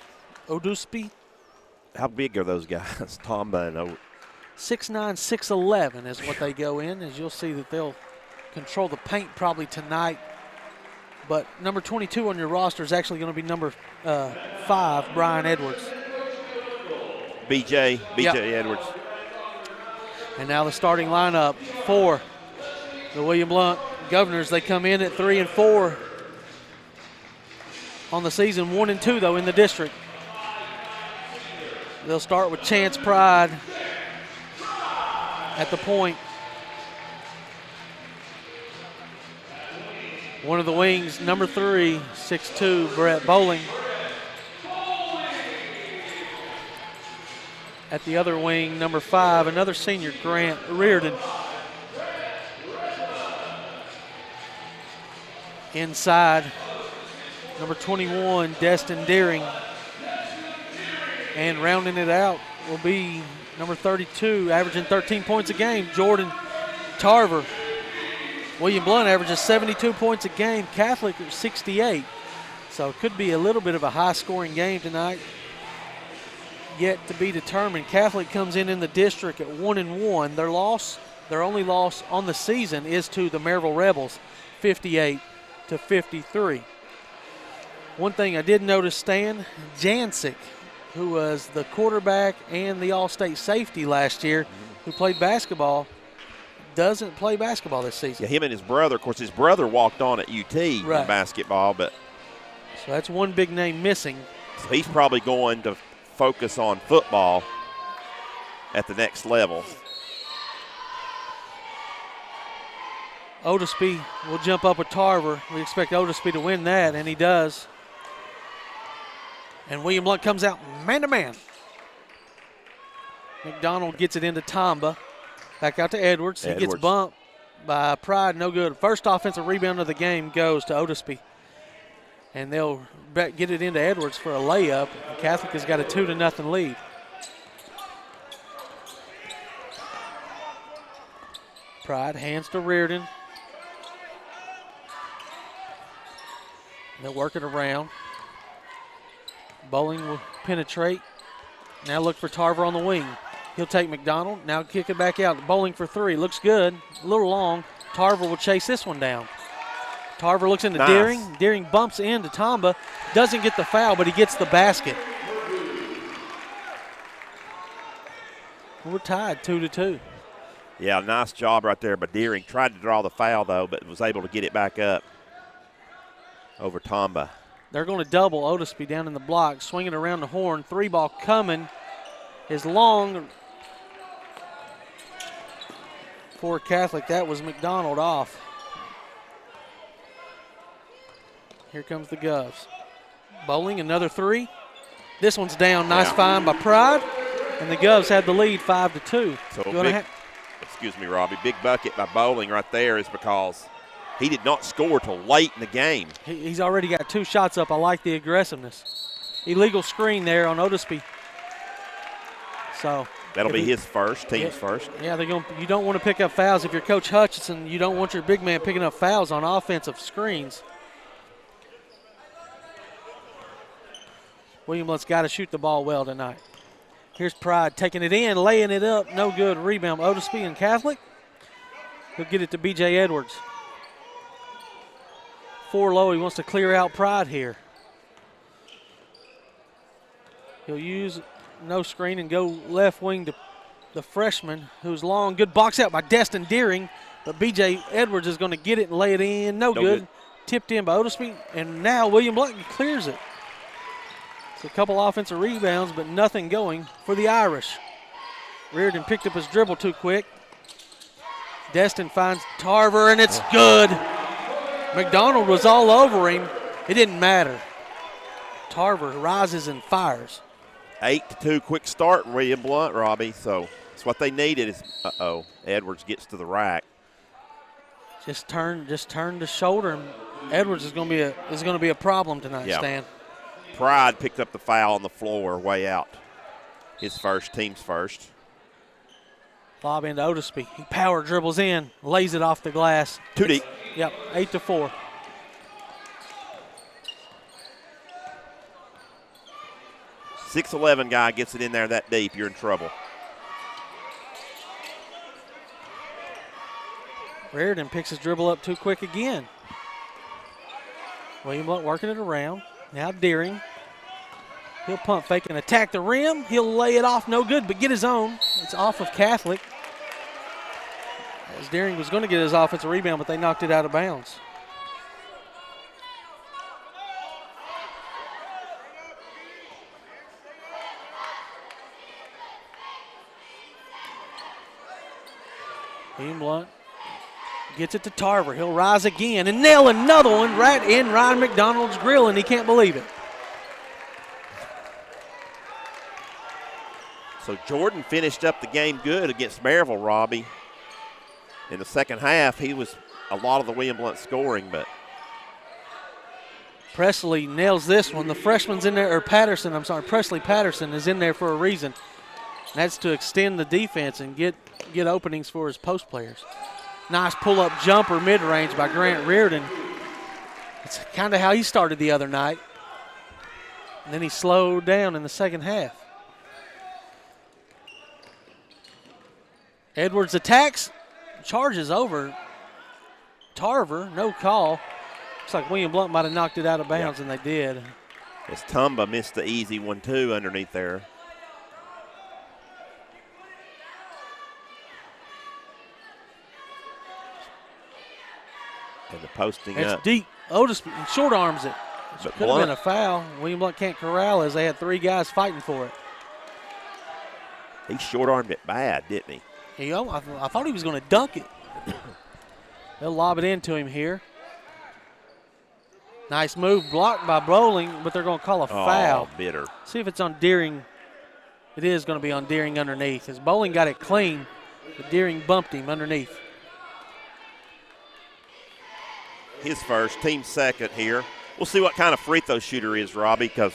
How big are those guys, Tamba and 6'9", 6'11" is what they go in. As you'll see that they'll control the paint probably tonight. But number 22 on your roster is actually going to be number 5, Brian Edwards. BJ Edwards. And now the starting lineup for the William Blount Governors, they come in at 3-4 on the season, 1-2 though in the district. They'll start with Chance Pride at the point. One of the wings, number 3, 6'2", Brett Bowling. At the other wing, number 5, another senior, Grant Reardon. Inside, number 21, Destin Deering. And rounding it out will be number 32, averaging 13 points a game, Jordan Tarver. William Blount averages 72 points a game, Catholic 68. So it could be a little bit of a high-scoring game tonight. Yet to be determined. Catholic comes in the district at 1-1. Their only loss on the season is to the Maryville Rebels, 58-53. One thing I did notice, Stan, Jancic, who was the quarterback and the all-state safety last year, who played basketball, doesn't play basketball this season. Yeah, him and his brother. Of course, his brother walked on at UT in basketball, but so that's one big name missing. So he's probably going to focus on football at the next level. Otisby will jump up with Tarver. We expect Otisby to win that, and he does. And William Blount comes out man-to-man. McDonald gets it into Tomba. Back out to Edwards. He gets bumped by Pride, no good. First offensive rebound of the game goes to Otisby. And they'll get it into Edwards for a layup. Catholic has got a 2-0 lead. Pride hands to Reardon. They'll work it around. Bowling will penetrate. Now look for Tarver on the wing. He'll take McDonald. Now kick it back out. Bowling for 3. Looks good. A little long. Tarver will chase this one down. Tarver looks into Deering. Deering bumps into Tomba. Doesn't get the foul, but he gets the basket. We're tied 2-2. Yeah, nice job right there by Deering. Tried to draw the foul, though, but was able to get it back up over Tomba. They're going to double Otisby down in the block, swinging around the horn. 3-ball coming is long for Catholic. That was McDonald off. Here comes the Govs. Bowling, another 3. This one's down. Nice find by Pride. And the Govs had the lead 5-2. So excuse me, Robbie, big bucket by Bowling right there is because he did not score till late in the game. He's already got 2 shots up. I like the aggressiveness. Illegal screen there on Otisby. So that'll be his first, team's first. Yeah, you don't want to pick up fouls. If you're Coach Hutchinson, you don't want your big man picking up fouls on offensive screens. William Blount's got to shoot the ball well tonight. Here's Pride taking it in, laying it up. No good. Rebound. Otisby and Catholic. He'll get it to B.J. Edwards. 4 low. He wants to clear out Pride here. He'll use no screen and go left wing to the freshman, who's long. Good box out by Destin Deering, but B.J. Edwards is going to get it and lay it in. No good. Tipped in by Otisby, and now William Blount clears it. So a couple offensive rebounds, but nothing going for the Irish. Reardon picked up his dribble too quick. Destin finds Tarver, and it's good. McDonald was all over him. It didn't matter. Tarver rises and fires. 8-2 quick start in William Blount, Robbie. So that's what they needed. Is Edwards gets to the rack. Just turn the shoulder, and Edwards is going to be a problem tonight, Stan. Pride picked up the foul on the floor, way out. His first, team's first. Lob into Otisby. He power dribbles in, lays it off the glass. 2 deep. Yep, 8-4. .6'11" guy gets it in there that deep, you're in trouble. Reardon picks his dribble up too quick again. William Blount working it around. Now Deering. He'll pump fake and attack the rim. He'll lay it off, no good, but get his own. It's off of Catholic. as Deering was going to get his offensive rebound, but they knocked it out of bounds. Ian Blount gets it to Tarver. He'll rise again and nail another one right in Ryan McDonald's grill, and he can't believe it. So Jordan finished up the game good against Maryville, Robbie. In the second half, he was a lot of the William Blount scoring, but Presley nails this one. The freshman's in there, or Presley Patterson is in there for a reason. And that's to extend the defense and get openings for his post players. Nice pull-up jumper mid-range by Grant Reardon. It's kind of how he started the other night. And then he slowed down in the second half. Edwards attacks, charges over Tarver, no call. Looks like William Blount might have knocked it out of bounds, and they did. as Tumba missed the easy one too underneath there. And the posting it's up. Deep. Otis short arms it. But Could have been a foul. William Blount can't corral as they had three guys fighting for it. He short-armed it bad, didn't he? I thought he was going to dunk it. They'll lob it into him here. Nice move, blocked by Bowling, but they're going to call a foul. Oh, bitter. See if it's on Deering. It is going to be on Deering underneath. As Bowling got it clean, but Deering bumped him underneath. His first, team second here. We'll see what kind of free throw shooter is, Robbie, because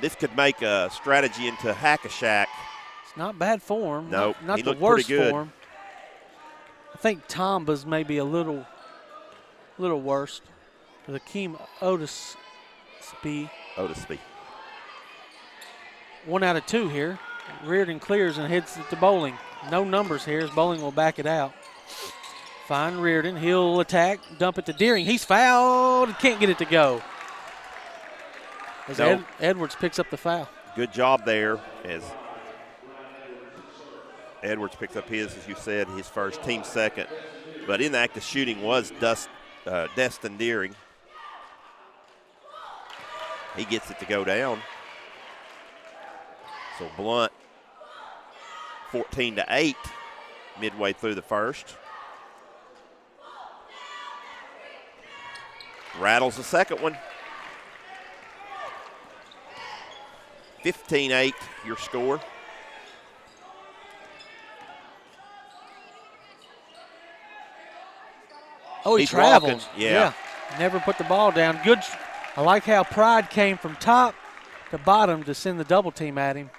this could make a strategy into hack-a-shack. It's not bad form. No, not he the looked worst pretty good. form. I think Tomba's maybe a little worse. The Akeem Otisby. 1 out of 2 here. Reardon clears and hits it to Bowling. No numbers here as Bowling will back it out. Fine Reardon. He'll attack, dump it to Deering. He's fouled. Can't get it to go. As Edwards picks up the foul. Good job there as Edwards picks up his, as you said, his first, team second. But in the act of shooting was Destin Deering. He gets it to go down. So Blount 14-8 midway through the first. Rattles the second one. 15-8 your score. Oh, he He's traveled. walking. Yeah. Never put the ball down. Good. I like how Pride came from top to bottom to send the double team at him.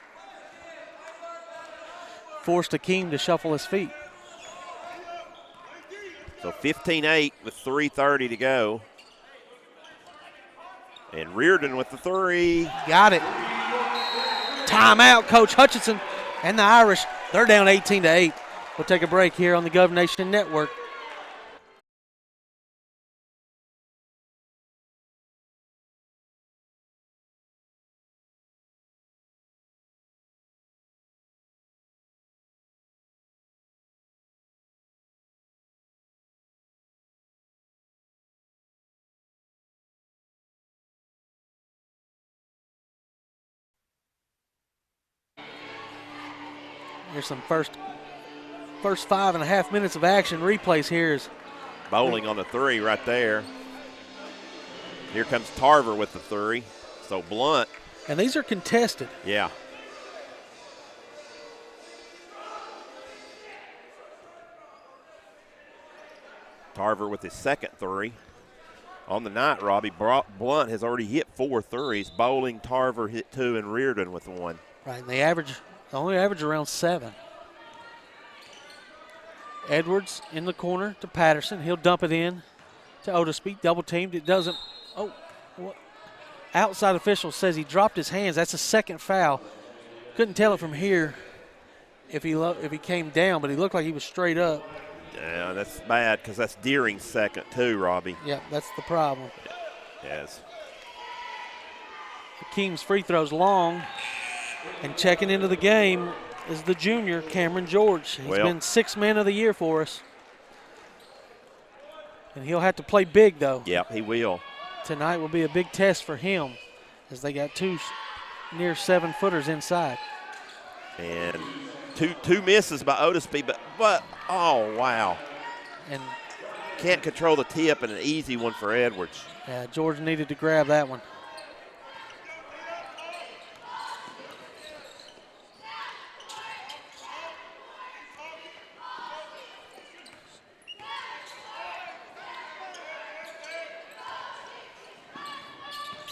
Forced Akeem to shuffle his feet. So 15-8 with 3:30 to go. And Reardon with the three. Got it. Timeout, Coach Hutchinson and the Irish. They're down 18-8. We'll take a break here on the Gov Nation Network. Here's some first 5.5 minutes of action replays here. Is Bowling on the three right there. Here comes Tarver with the three. So Blount. and these are contested. Yeah. Tarver with his second three. On the night, Robbie, Blount has already hit 4 threes. Bowling, Tarver hit 2, and Reardon with 1. Right, and they only average around 7. Edwards in the corner to Patterson. He'll dump it in to Otisby. Double teamed. It doesn't. Oh, what? Outside official says he dropped his hands. That's a second foul. Couldn't tell it from here if he came down, but he looked like he was straight up. Yeah, that's bad because that's Deering's second too, Robbie. Yeah, that's the problem. Yes. Akeem's free throw's long, and checking into the game is the junior, Cameron George. He's been 6th man of the year for us. And he'll have to play big, though. Yep, he will. Tonight will be a big test for him as they got 2 near 7-footers inside. And two misses by Otisby, but oh, wow. And can't control the tip, and an easy one for Edwards. Yeah, George needed to grab that one.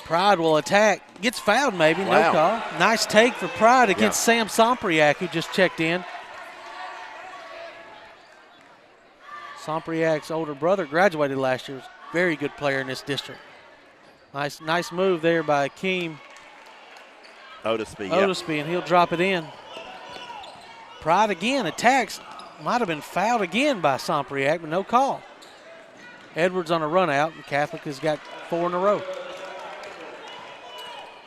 Pride will attack. Gets fouled maybe, Wow. No call. Nice take for Pride against Sam Sompriak, who just checked in. Sompriak's older brother graduated last year. Was a very good player in this district. Nice move there by Akeem Otisby, and he'll drop it in. Pride again attacks. Might have been fouled again by Sompriak, but no call. Edwards on a run out, and Catholic has got 4 in a row.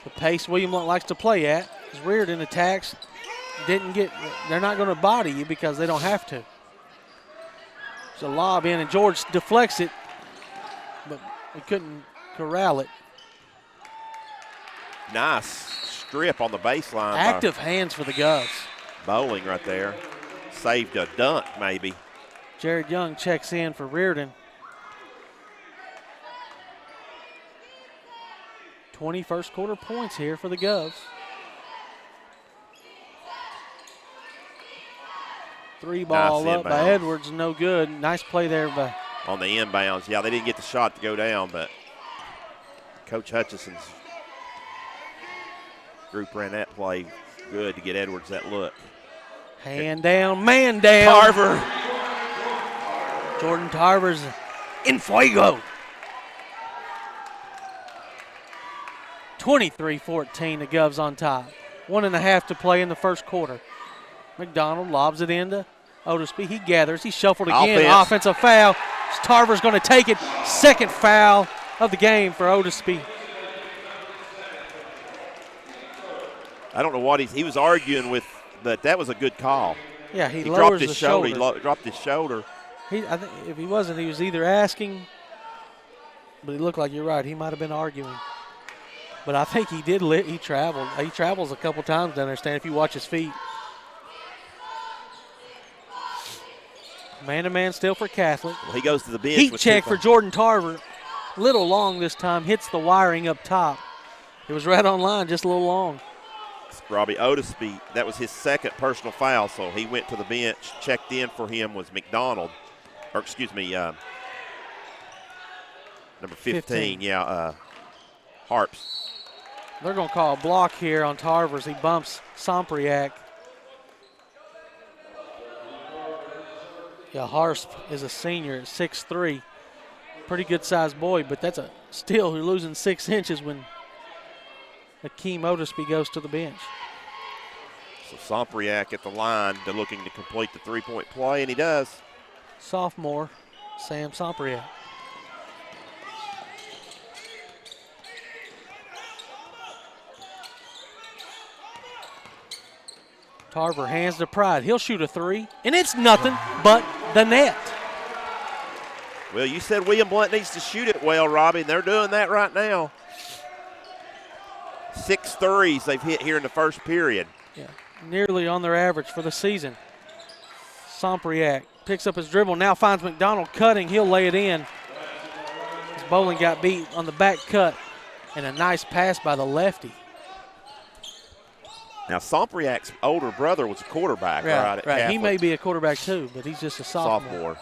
The pace William likes to play at is Reardon attacks. They're not going to body you because they don't have to. There's a lob in, and George deflects it, but we couldn't corral it. Nice strip on the baseline. Active hands for the Govs. Bowling right there. Saved a dunk, maybe. Jared Young checks in for Reardon. 21st quarter points here for the Govs. 3 ball Nice up by inbounds. Edwards, no good. Nice play there by On the inbounds. Yeah, they didn't get the shot to go down, but Coach Hutchison's group ran that play good to get Edwards that look. hand down, man down. Tarver. Jordan Tarver's in fuego. 23-14, the Govs on top. 1.5 to play in the first quarter. McDonald lobs it into Otisby. He gathers. He shuffled again. Offensive foul. Tarver's going to take it. Second foul of the game for Otisby. I don't know what he was arguing with, but that was a good call. Yeah, he dropped lowers his the shoulder. shoulder. He dropped his shoulder. I think if he wasn't, he was either asking, but he looked like you're right. He might have been arguing. But I think he did. He traveled. He travels a couple times down there, Stan, if you watch his feet. Man-to-man still for Catholic. Well, he goes to the bench. Heat with check 2 for Jordan Tarver. Little long this time. Hits the wiring up top. It was right on line, just a little long. Robbie Otisby, that was his second personal foul, so he went to the bench. Checked in for him was McDonald, or excuse me, number 15. Yeah, Harps. They're going to call a block here on Tarver as he bumps Sompriak. Yeah, Harsp is a senior at 6'3". Pretty good-sized boy, but that's a still you're losing 6 inches when Akeem Otisby goes to the bench. So Sompriak at the line, they're looking to complete the 3-point play, and he does. Sophomore Sam Sompriak. Tarver hands to Pride. He'll shoot a 3, and it's nothing but the net. Well, you said William Blount needs to shoot it well, Robbie, and they're doing that right now. 6 threes they've hit here in the first period. Yeah, nearly on their average for the season. Sompriak picks up his dribble, now finds McDonald cutting. He'll lay it in. As Bowling got beat on the back cut, and a nice pass by the lefty. Now, Sompriak's older brother was a quarterback, right? Right. He may be a quarterback too, but he's just a sophomore.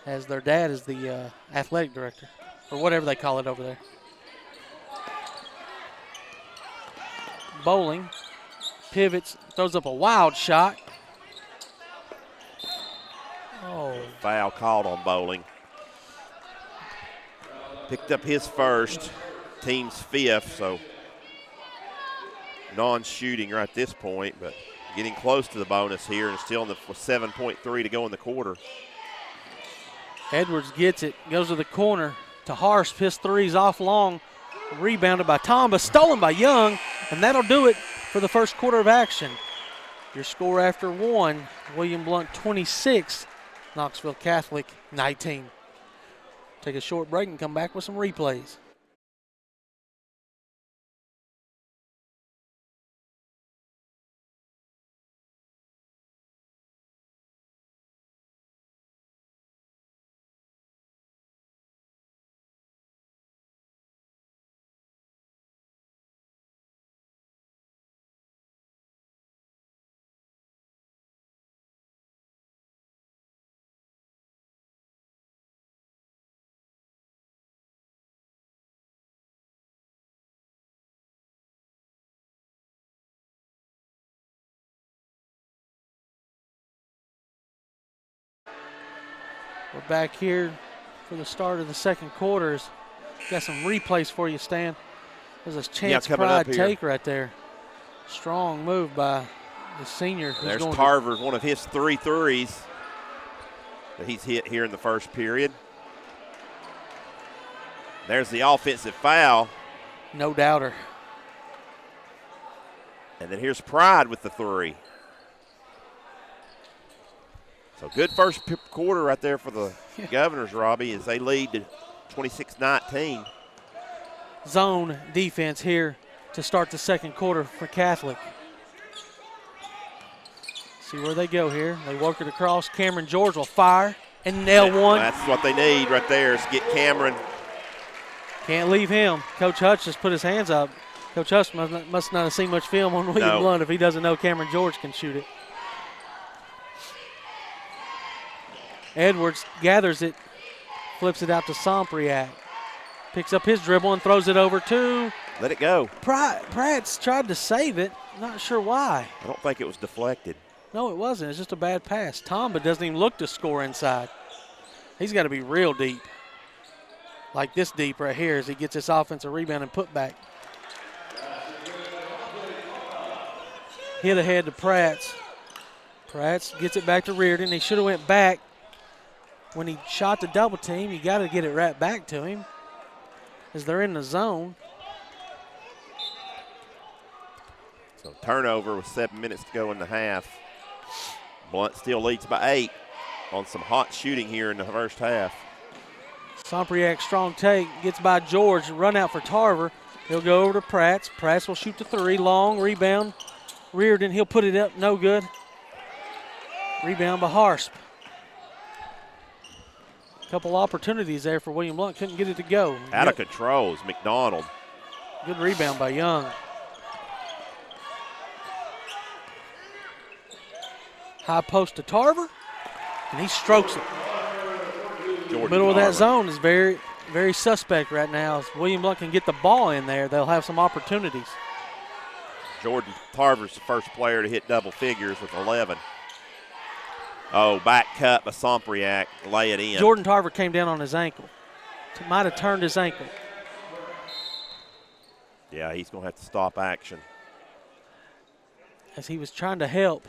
As their dad is the athletic director, or whatever they call it over there. Bowling pivots, throws up a wild shot. Oh. Foul called on Bowling. Picked up his first, team's 5th, so non-shooting right at this point, but getting close to the bonus here and still in the 7.3 to go in the quarter. Edwards gets it, goes to the corner to Harsp. His 3's off long, rebounded by Tom, but stolen by Young, and that'll do it for the first quarter of action. Your score after one, William Blount 26, Knoxville Catholic 19. Take a short break and come back with some replays. We're back here for the start of the second quarters. Got some replays for you, Stan. There's a Chance Pride take right there. Strong move by the senior. There's Tarver's one of his 3 threes that he's hit here in the first period. There's the offensive foul. No doubter. And then here's Pride with the 3. So good first quarter right there for the Governors, Robbie, as they lead to 26-19. Zone defense here to start the second quarter for Catholic. See where they go here. They work it across. Cameron George will fire and nail one. That's what they need right there, is get Cameron. Can't leave him. Coach Hutch just put his hands up. Coach Hutch must not have seen much film on William Blount if he doesn't know Cameron George can shoot it. Edwards gathers it, flips it out to Sompriak. Picks up his dribble and throws it over to. Let it go. Pratt's tried to save it. Not sure why. I don't think it was deflected. No, it wasn't. It's just a bad pass. Tomba doesn't even look to score inside. He's got to be real deep. Like this deep right here as he gets this offensive rebound and put back. Hit ahead to Pratt's. Pratt's gets it back to Reardon. He should have went back. When he shot the double team, you got to get it right back to him as they're in the zone. So turnover with 7 minutes to go in the half. Blount still leads by 8 on some hot shooting here in the first half. Sompriak strong take, gets by George, run out for Tarver. He'll go over to Pratt's. Pratt's will shoot the 3, long rebound. Reardon, he'll put it up, no good. Rebound by Harsp. Couple opportunities there for William Blount, couldn't get it to go. Out of control is McDonald. Good rebound by Young. High post to Tarver, and he strokes it. Jordan Middle of that Tarver. zone is very, very suspect right now. If William Blount can get the ball in there, they'll have some opportunities. Jordan Tarver's the first player to hit double figures with 11. Oh, back cut by Sompriak, lay it in. Jordan Tarver came down on his ankle. Might have turned his ankle. Yeah, he's going to have to stop action. As he was trying to help.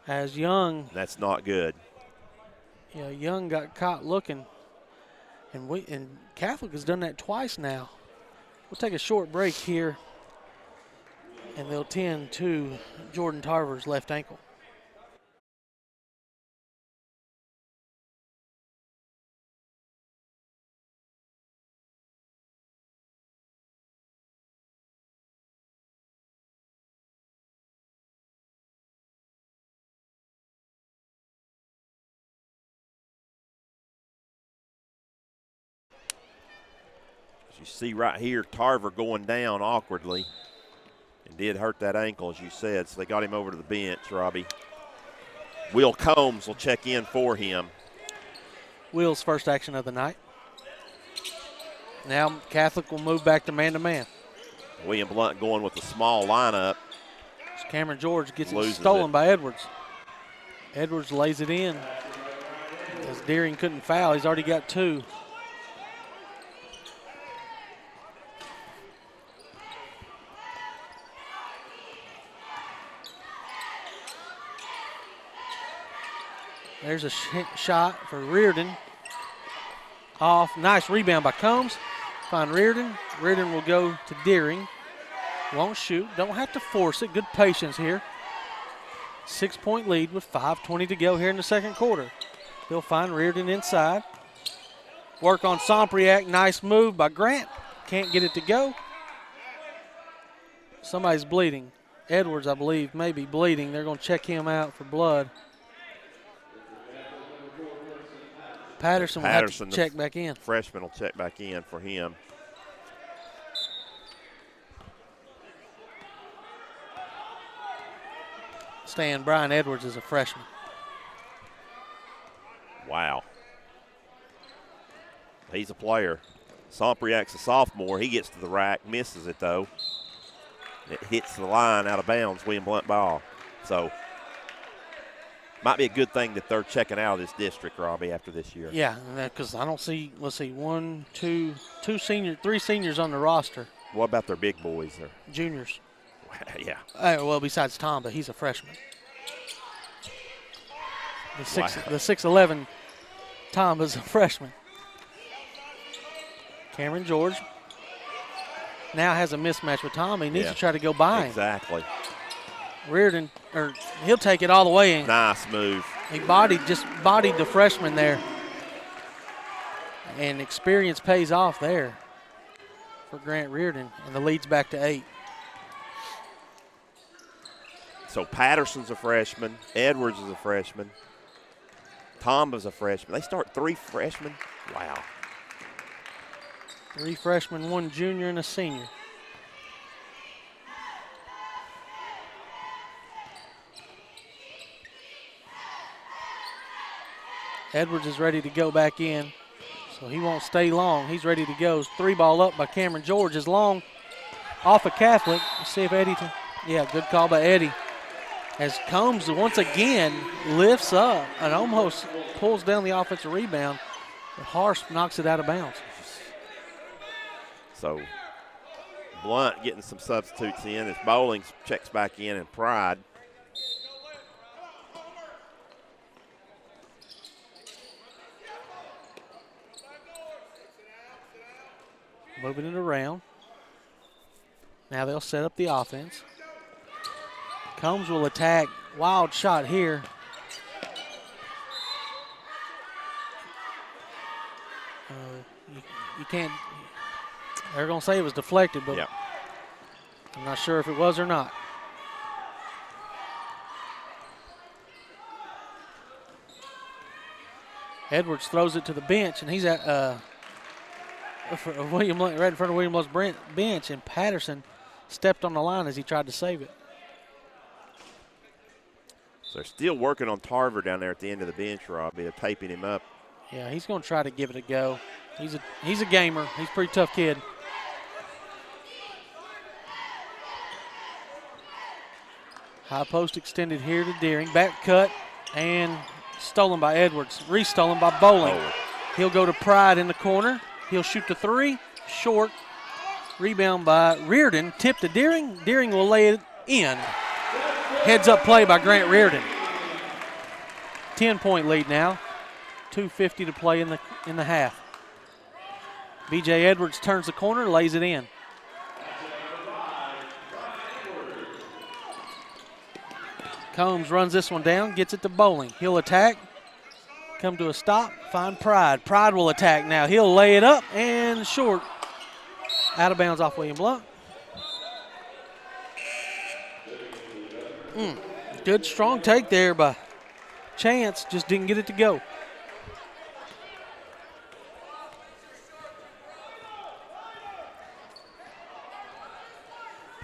As Young. That's not good. Yeah, Young got caught looking. And Catholic has done that twice now. We'll take a short break here. And they'll tend to Jordan Tarver's left ankle. You see right here, Tarver going down awkwardly. And did hurt that ankle, as you said, so they got him over to the bench, Robbie. Will Combs will check in for him. Will's first action of the night. Now Catholic will move back to man-to-man. William Blount going with a small lineup. Cameron George gets it Loses stolen it. by Edwards. Edwards lays it in. As Deering couldn't foul, he's already got 2. There's a shot for Reardon. Off. Nice rebound by Combs. Find Reardon. Reardon will go to Deering. Won't shoot. Don't have to force it. Good patience here. 6-point lead with 5:20 to go here in the second quarter. He'll find Reardon inside. Work on Sompriak. Nice move by Grant. Can't get it to go. Somebody's bleeding. Edwards, I believe, may be bleeding. They're going to check him out for blood. Patterson will have to check back in. Freshman will check back in for him. Stan Brian Edwards is a freshman. Wow. He's a player. Sompriak's a sophomore. He gets to the rack, misses it though. It hits the line out of bounds, William Blount ball. So, might be a good thing that they're checking out of this district, Robbie, after this year. Yeah, because I don't see, let's see, three seniors on the roster. What about their big boys there? Juniors. Yeah. Well, besides Tom, but he's a freshman. The 6'11", Tom is a freshman. Cameron George now has a mismatch with Tom. He needs to try to go by him. Exactly. Reardon, he'll take it all the way in. Nice move. He just bodied the freshman there. And experience pays off there for Grant Reardon, and the lead's back to 8. So Patterson's a freshman. Edwards is a freshman. Tomba's a freshman. They start 3 freshmen. Wow. 3 freshmen, 1 junior, and a senior. Edwards is ready to go back in, so he won't stay long. He's ready to go. 3 ball up by Cameron George is long off of Catholic. Let's see if Eddie, good call by Eddie. As Combs once again lifts up and almost pulls down the offensive rebound, but Harsh knocks it out of bounds. So Blount getting some substitutes in as Bowling checks back in and Pride. Moving it around. Now they'll set up the offense. Combs will attack. Wild shot here. You can't. They're going to say it was deflected, but I'm not sure if it was or not. Edwards throws it to the bench, and he's at right in front of William Blount's bench, and Patterson stepped on the line as he tried to save it. So they're still working on Tarver down there at the end of the bench, Robbie. They're taping him up. Yeah, he's going to try to give it a go. He's a gamer. He's a pretty tough kid. High post extended here to Deering. Back cut and stolen by Edwards. Restolen by Bowling. Oh. He'll go to Pride in the corner. He'll shoot the 3. Short. Rebound by Reardon. Tip to Deering. Deering will lay it in. Heads up play by Grant Reardon. 10-point lead now. 2:50 to play in the half. B.J. Edwards turns the corner, lays it in. Combs runs this one down, gets it to Bowling. He'll attack, come to a stop, find Pride. Pride will attack now. He'll lay it up and short. Out of bounds off William Blount. Good strong take there by Chance, just didn't get it to go.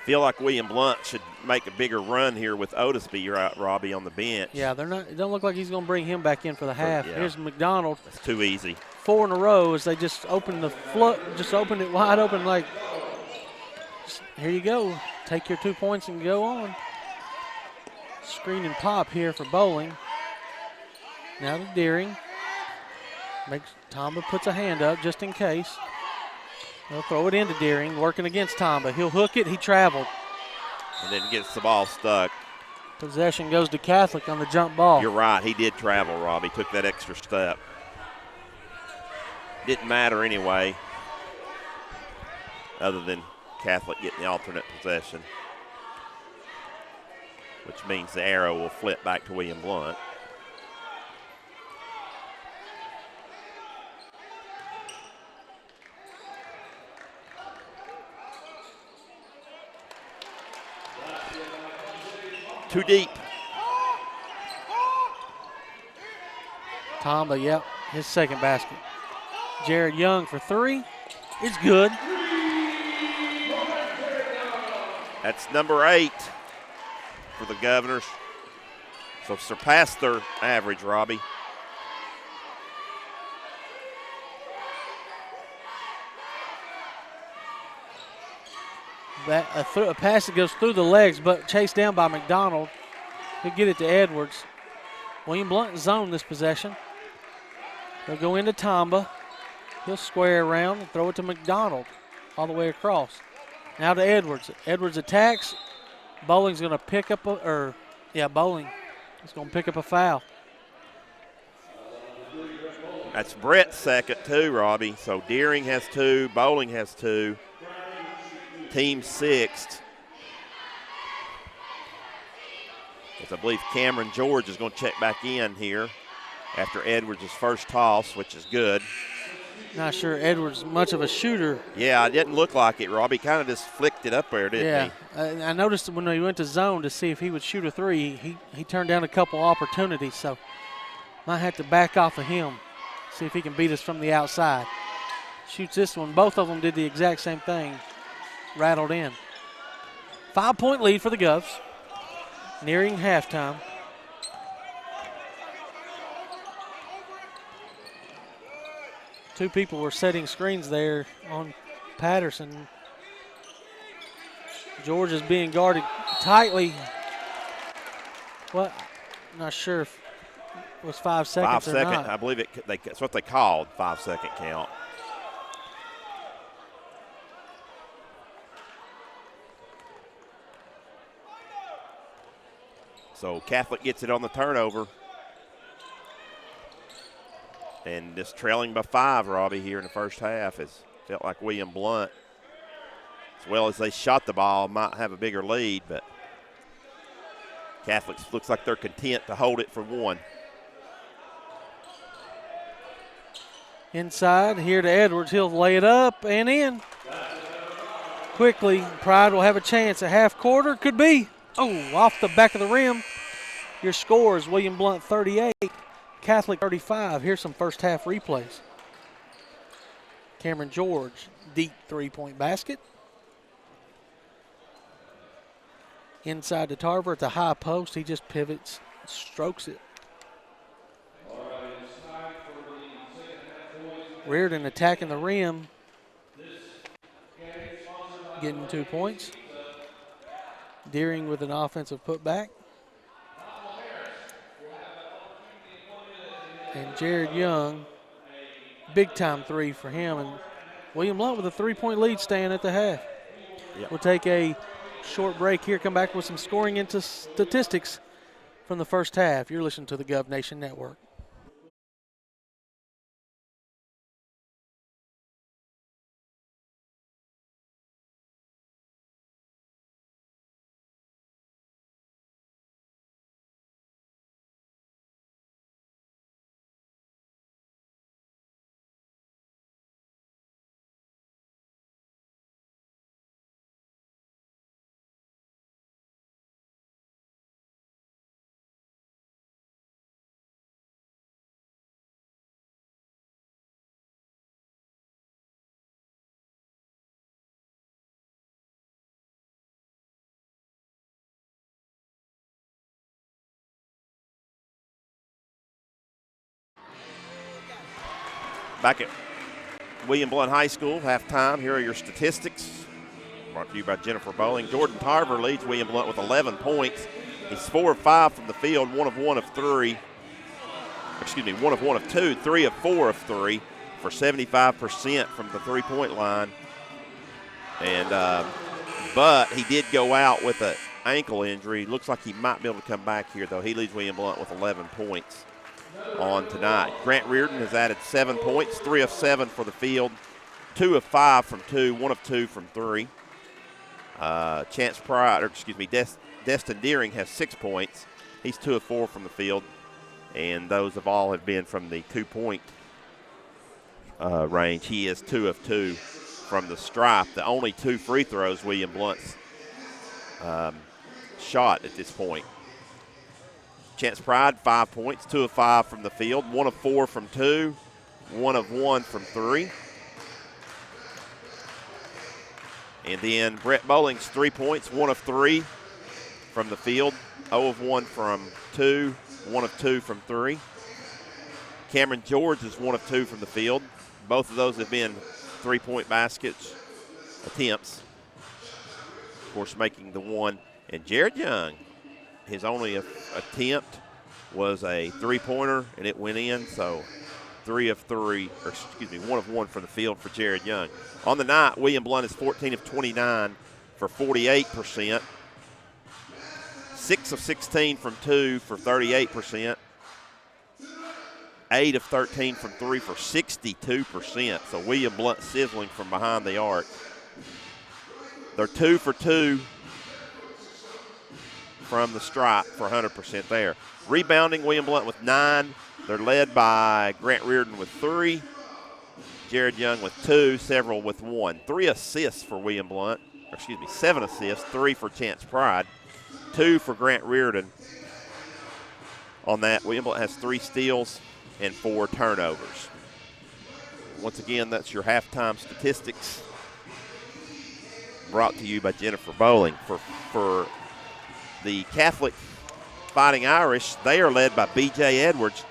Feel like William Blount should make a bigger run here with Otisby, Robbie, on the bench. Yeah, they're not. It don't look like he's going to bring him back in for the half. Yeah. Here's McDonald. That's too easy. 4 in a row as they just opened opened it wide open. Like, here you go. Take your 2 points and go on. Screen and pop here for Bowling. Now to Deering. Tomba puts a hand up just in case. They'll throw it into Deering, working against Tomba. He'll hook it. He traveled. And then gets the ball stuck. Possession goes to Catholic on the jump ball. You're right. He did travel, Robbie. Took that extra step. Didn't matter anyway, other than Catholic getting the alternate possession. which means the arrow will flip back to William Blount. Too deep. Tomba, yep, his second basket. Jared Young for 3. It's good. That's number 8 for the Governors. So surpassed their average, Robbie. A pass that goes through the legs, but chased down by McDonald. He'll get it to Edwards. William Blount zone this possession. They'll go into Tomba. He'll square around and throw it to McDonald all the way across. Now to Edwards. Edwards attacks. Bowling's going to pick up Bowling is going to pick up a foul. That's Brett's second too, Robbie. So Deering has 2, Bowling has 2. Team 6th. As I believe Cameron George is going to check back in here after Edwards' first toss, which is good. Not sure Edwards much of a shooter. Yeah, it didn't look like it, Robbie. Kind of just flicked it up there, didn't he? I noticed when he went to zone to see if he would shoot a 3, he turned down a couple opportunities, so might have to back off of him, see if he can beat us from the outside. Shoots this one. Both of them did the exact same thing. Rattled in. 5-point lead for the Govs. Nearing halftime. Two people were setting screens there on Patterson. George is being guarded tightly. Well, I'm not sure if it was 5 seconds 5 or second, not. I believe that's what they called, 5-second count. So Catholic gets it on the turnover. And just trailing by 5, Robbie, here in the first half. It felt like William Blount, as well as they shot the ball, might have a bigger lead, but Catholic looks like they're content to hold it for 1. Inside, here to Edwards. He'll lay it up and in. Quickly, Pride will have a chance. A half quarter could be. Oh, off the back of the rim. Your score is William Blount 38, Catholic 35. Here's some first half replays. Cameron George, deep 3-point basket. Inside to Tarver at the high post. He just pivots, strokes it. Reardon attacking the rim. Getting 2 points. Deering with an offensive putback. And Jared Young, big time 3 for him. And William Blount with a 3-point lead staying at the half. Yep. We'll take a short break here, come back with some scoring into statistics from the first half. You're listening to the Gov Nation Network. Back at William Blount High School, halftime. Here are your statistics. Brought to you by Jennifer Bowling. Jordan Tarver leads William Blount with 11 points. He's 4 of 5 from the field, 1 of 1 of 3. Excuse me, 1 of 1 of 2, 3 of 4 of 3 for 75% from the 3-point line. And but he did go out with an ankle injury. Looks like he might be able to come back here, though. He leads William Blount with 11 points on tonight. Grant Reardon has added 7 points, 3 of 7 for the field, 2 of 5 from 2, 1 of 2 from 3. Destin Deering has 6 points. He's 2 of 4 from the field, and those have all been from the 2-point range. He is 2 of 2 from the stripe. The only 2 free throws William Blount's shot at this point. Chance Pride, 5 points, 2 of 5 from the field, 1 of 4 from 2, 1 of 1 from 3. And then Brett Bowling's 3 points, 1 of 3 from the field, 0 of 1 from 2, 1 of 2 from 3. Cameron George is 1 of 2 from the field. Both of those have been 3-point baskets attempts. Of course, making the one. And Jared Young, his only attempt was a 3-pointer, and it went in. So 1 of 1 from the field for Jared Young. On the night, William Blount is 14 of 29 for 48%. 6 of 16 from 2 for 38%. 8 of 13 from 3 for 62%. So William Blount sizzling from behind the arc. They're 2 for 2 from the stripe for 100% there. Rebounding, William Blount with 9. They're led by Grant Reardon with 3. Jared Young with 2, several with 1. 3 assists for William Blount. 7 assists, 3 for Chance Pride, 2 for Grant Reardon. On that, William Blount has 3 steals and 4 turnovers. Once again, that's your halftime statistics brought to you by Jennifer Bowling. For the Catholic Fighting Irish, they are led by B.J. Edwards,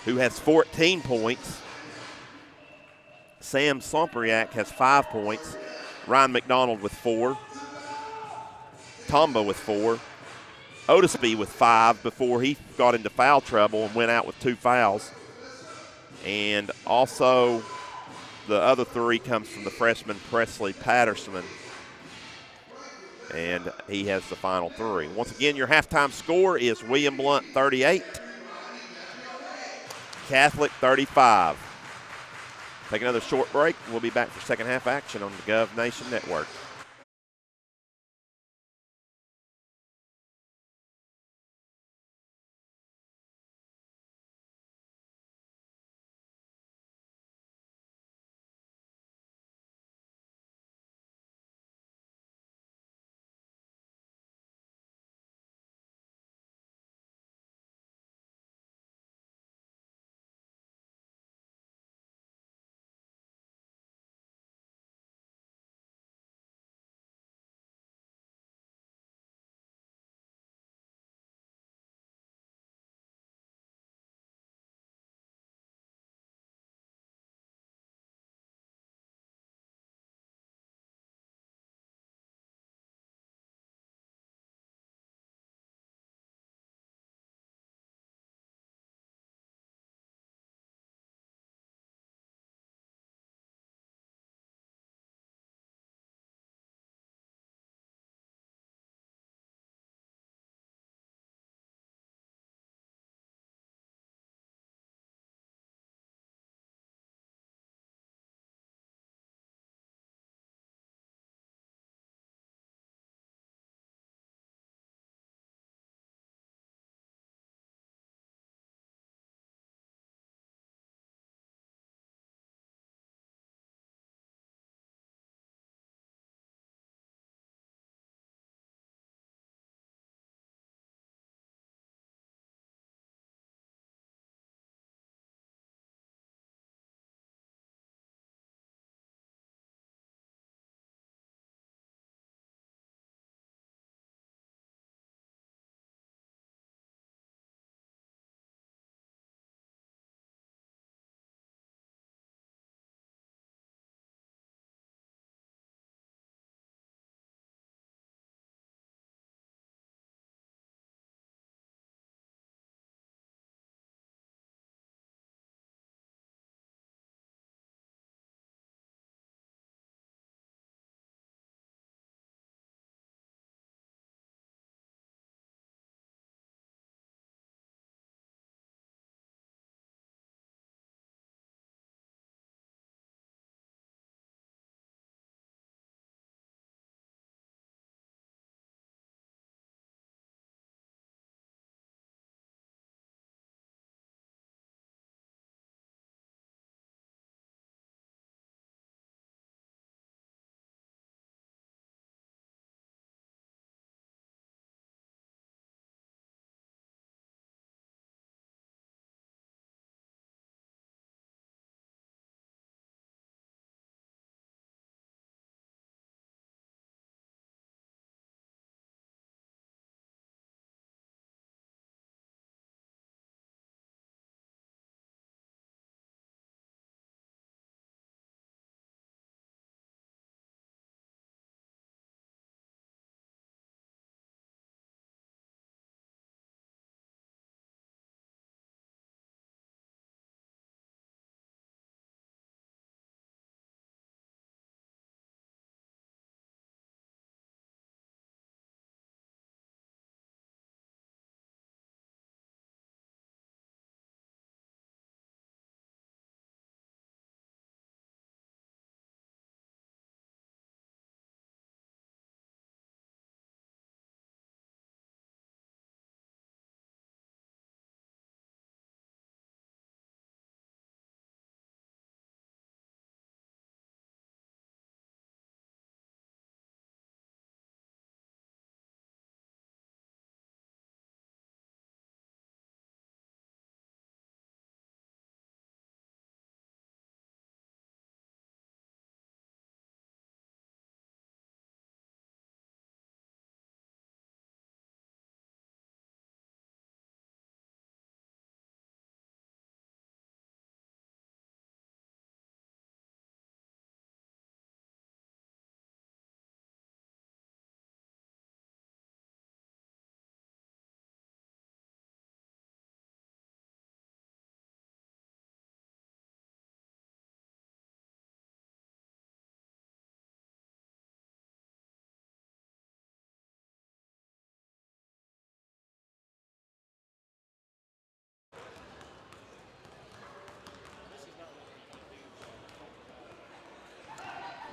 who has 14 points. Sam Sompriak has 5 points. Ryan McDonald with 4. Tomba with 4. Otisby with 5 before he got into foul trouble and went out with 2 fouls. And also the other 3 comes from the freshman Presley Patterson, and he has the final 3. Once again, your halftime score is William Blount 38, Catholic 35. Take another short break. We'll be back for second half action on the Gov Nation Network.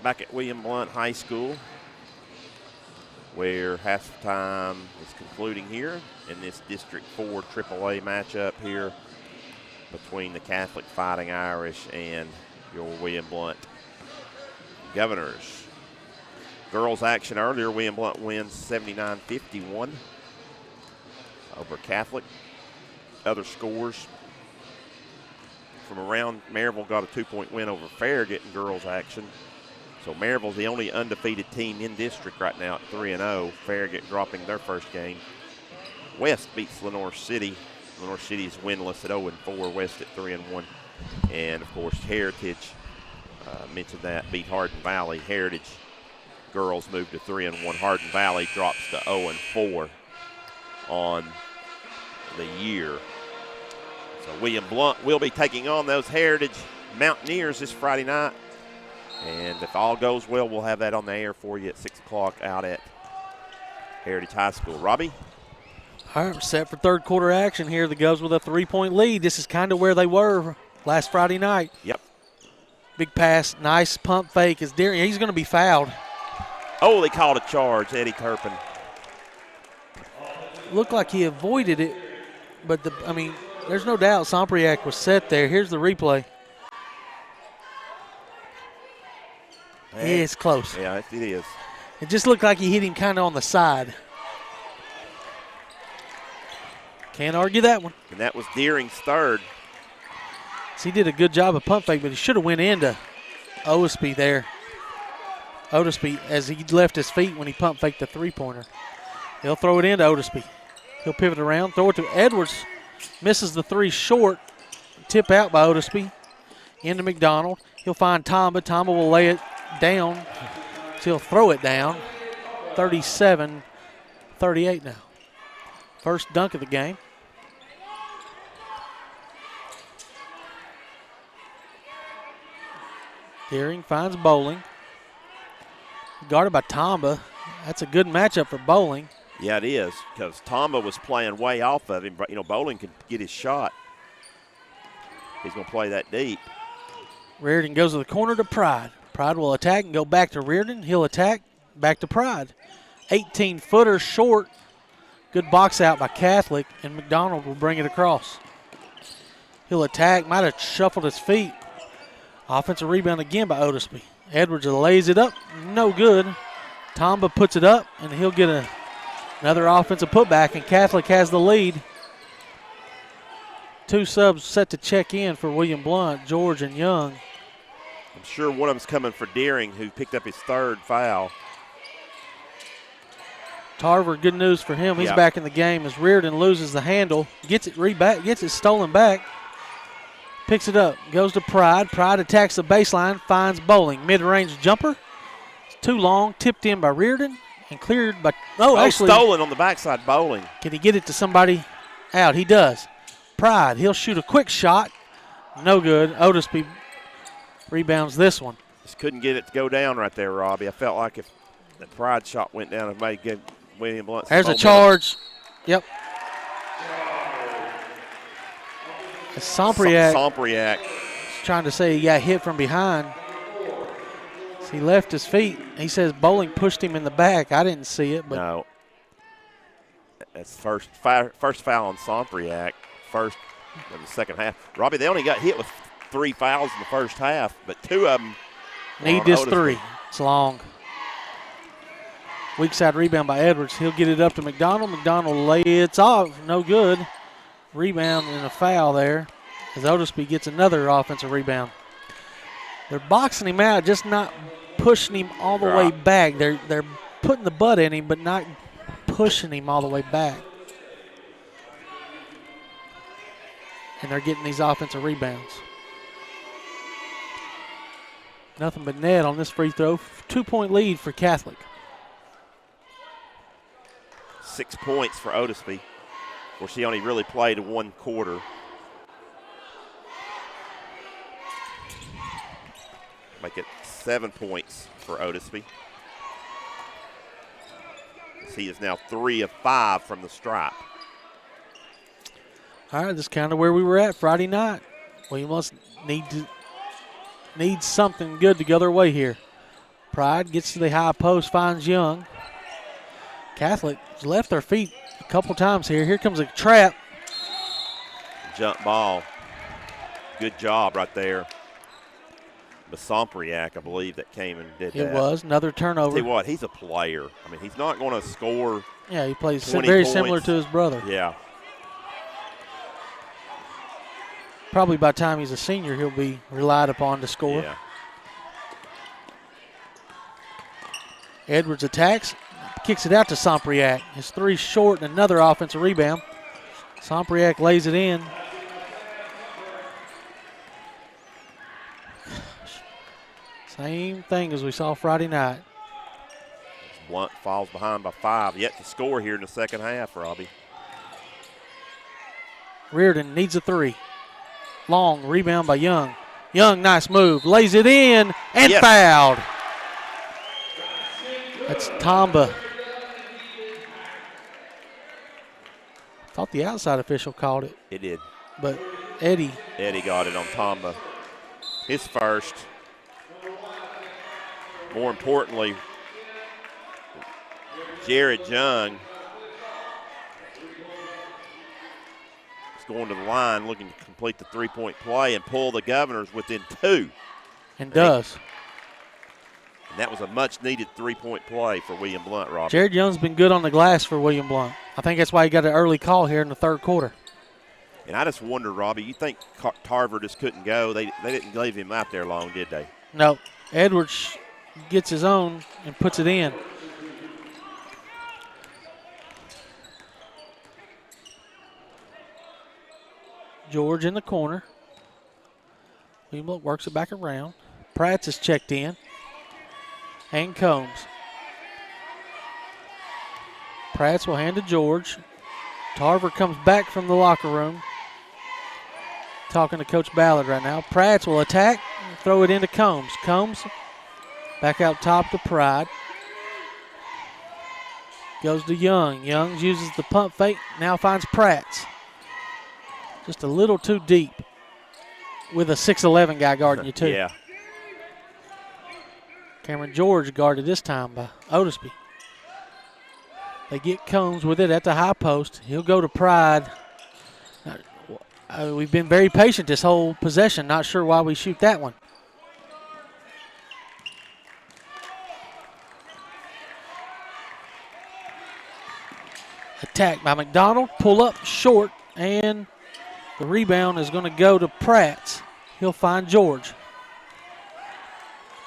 back at William Blount High School, where halftime is concluding here in this District 4 AAA matchup here between the Catholic Fighting Irish and your William Blount Governors. Girls action earlier, William Blount wins 79-51 over Catholic. Other scores from around, Maryville got a 2-point win over Farragut in girls action. So Maryville's the only undefeated team in district right now at 3-0. Farragut dropping their first game. West beats Lenore City. Lenore City is winless at 0-4. West at 3-1. And of course Heritage, mentioned that, beat Hardin Valley. Heritage girls moved to 3-1. Hardin Valley drops to 0-4 on the year. So William Blount will be taking on those Heritage Mountaineers this Friday night. And if all goes well, we'll have that on the air for you at 6 o'clock out at Heritage High School. Robbie? All right, we're set for third quarter action here. The Govs with a 3-point lead. This is kind of where they were last Friday night. Yep. Big pass, nice pump fake. Is Deering? He's going to be fouled. Oh, they called a charge, Eddie Turpin. Looked like he avoided it, but there's no doubt Sompriak was set there. Here's the replay. It's close. Yeah, it is. It just looked like he hit him kind of on the side. Can't argue that one. And that was Deering's third. So he did a good job of pump fake, but he should have went into Otisby there. Otisby, as he left his feet when he pump faked the three-pointer. He'll throw it into Otisby. He'll pivot around, throw it to Edwards. Misses the three short. Tip out by Otisby. Into McDonald. He'll find Tamba. Tamba will lay it down. So he'll throw it down. 37-38 now. First dunk of the game. Deering finds Bowling. Guarded by Tamba. That's a good matchup for Bowling. Yeah, it is, because Tamba was playing way off of him. But, Bowling can get his shot. He's going to play that deep. Reardon goes to the corner to Pride. Pride will attack and go back to Reardon. He'll attack, back to Pride. 18-footer short. Good box out by Catholic, and McDonald will bring it across. He'll attack, might have shuffled his feet. Offensive rebound again by Otisby. Edwards lays it up, no good. Tamba puts it up, and he'll get another offensive putback, and Catholic has the lead. Two subs set to check in for William Blount, George and Young. I'm sure one of them's coming for Deering, who picked up his third foul. Tarver, good news for him. He's back in the game as Reardon loses the handle, gets it stolen back, picks it up, goes to Pride. Pride attacks the baseline, finds Bowling. Mid-range jumper. It's too long, tipped in by Reardon and cleared by actually stolen on the backside. Bowling. Can he get it to somebody out? He does. Pride, he'll shoot a quick shot. No good. Otisby rebounds this one. Just couldn't get it to go down right there, Robbie. I felt like if the Pride shot went down, it might give William Blount some There's a momentum. charge. Yep. Sompriak trying to say he got hit from behind. So he left his feet. He says Bowling pushed him in the back. I didn't see it, but no. That's first foul on Sompriak. First of the second half. Robbie, they only got hit with 3 fouls in the first half, but 2 of them need this 3. It's long. Weak side rebound by Edwards. He'll get it up to McDonald. McDonald lays off. No good. Rebound and a foul there as Otisby gets another offensive rebound. They're boxing him out, just not pushing him all the way back. They're putting the butt in him, but not pushing him all the way back. And they're getting these offensive rebounds. Nothing but net on this free throw. 2-point lead for Catholic. 6 points for Otisby. Of course, he only really played 1 quarter. Make it 7 points for Otisby. He is now 3 of 5 from the stripe. All right, this is kind of where we were at Friday night. We must need something good to go their way here. Pride gets to the high post, finds Young. Catholic left their feet a couple times here. Here comes a trap. Jump ball. Good job right there. Basompriak, I believe, that came and did that. It was another turnover. Tell you what, he's a player. I mean, he's not going to score. Yeah, he plays 20 very points. similar to his brother. Yeah. Probably by the time he's a senior, he'll be relied upon to score. Yeah. Edwards attacks, kicks it out to Sompriak. His three short and another offensive rebound. Sompriak lays it in. Same thing as we saw Friday night. Blount falls behind by 5. Yet to score here in the second half, Robbie. Reardon needs a 3. Long rebound by Young. Young, nice move. Lays it in and Yes. fouled. That's Tamba. Thought the outside official called it, It did. but Eddie. Eddie got it on Tamba. His first. More importantly, Jared Young is going to the line looking to complete the three-point play and pull the Governors within 2. And does. And that was a much-needed three-point play for William Blount, Robbie. Jared Young's been good on the glass for William Blount. I think that's why he got an early call here in the third quarter. And I just wonder, Robbie, you think Tarver just couldn't go? They didn't leave him out there long, did they? No. Edwards gets his own and puts it in. George in the corner. William Blount works it back around. Pratt's is checked in. And Combs. Pratt's will hand to George. Tarver comes back from the locker room. Talking to Coach Ballard right now. Pratt's will attack, throw it into Combs. Combs back out top to Pride. Goes to Young. Young uses the pump fake, now finds Pratt's. Just a little too deep with a 6'11 guy guarding you too. Yeah. Cameron George guarded this time by Otisby. They get Combs with it at the high post. He'll go to Pride. We've been very patient this whole possession. Not sure why we shoot that one. Attack by McDonald. Pull up short. And the rebound is going to go to Pratt. He'll find George.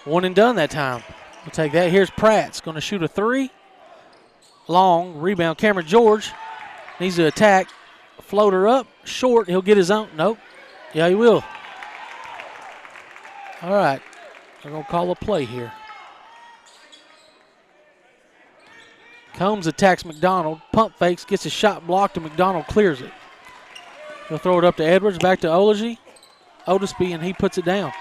One and done that time. We'll take that. Here's Pratt's going to shoot a 3. Long rebound. Cameron George needs to attack. Floater up. Short. He'll get his own. Nope. Yeah, he will. All right. They're going to call a play here. Combs attacks McDonald. Pump fakes. Gets a shot blocked and McDonald clears it. He'll throw it up to Edwards. Back to Otisby, and he puts it down.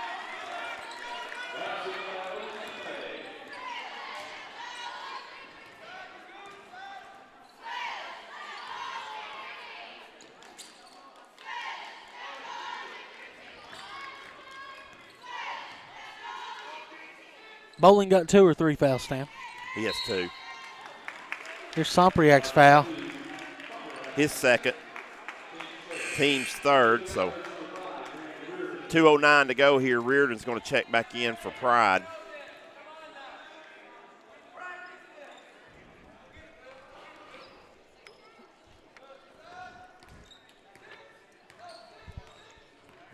Bowling got 2 or 3 fouls, Stan. He has 2. Here's Sompriak's foul. His second. Team's third, so 2:09 to go here. Reardon's going to check back in for Pride.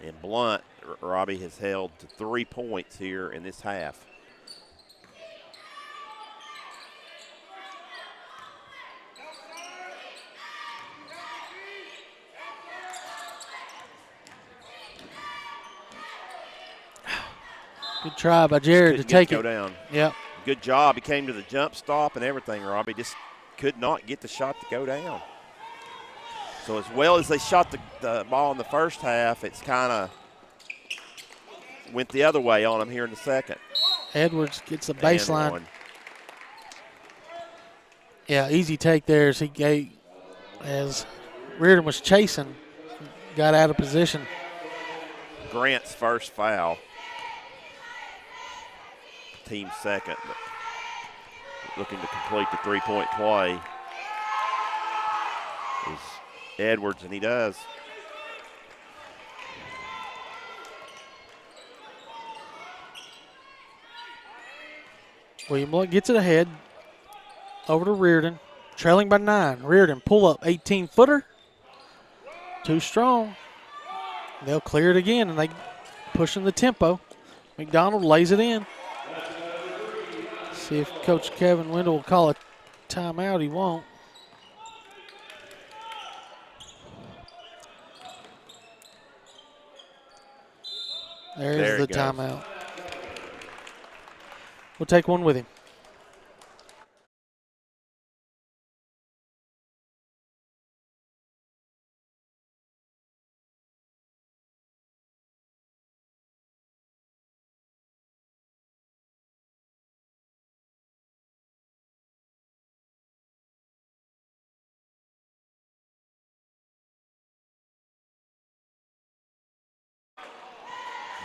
And Blount, Robbie, has held to 3 points here in this half. Good try by Jared to take go it. Down. Yep. Good job. He came to the jump stop and everything, Robbie. Just could not get the shot to go down. So as well as they shot the ball in the first half, it's kind of went the other way on him here in the second. Edwards gets a baseline. Yeah, easy take there as Reardon was chasing, got out of position. Grant's first foul. team second. But looking to complete the three-point play is Edwards, and he does. William Blount gets it ahead. Over to Reardon. Trailing by 9. Reardon pull up. 18-footer. Too strong. They'll clear it again, and they pushing the tempo. McDonald lays it in. See if Coach Kevin Wendell will call a timeout. He won't. There's the timeout. We'll take one with him.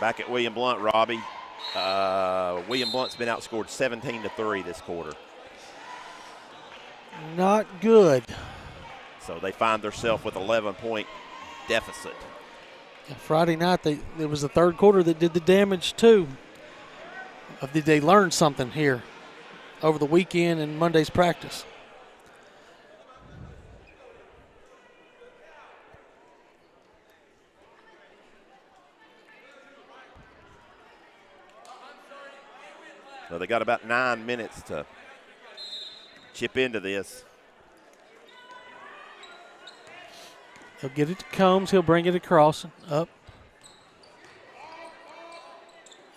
Back at William Blount, Robbie. William Blount's been outscored 17-3 this quarter. Not good. So they find themselves with 11-point deficit. And Friday night, it was the third quarter that did the damage too. Did they learn something here over the weekend and Monday's practice? So they got about 9 minutes to chip into this. He'll get it to Combs. He'll bring it across, up.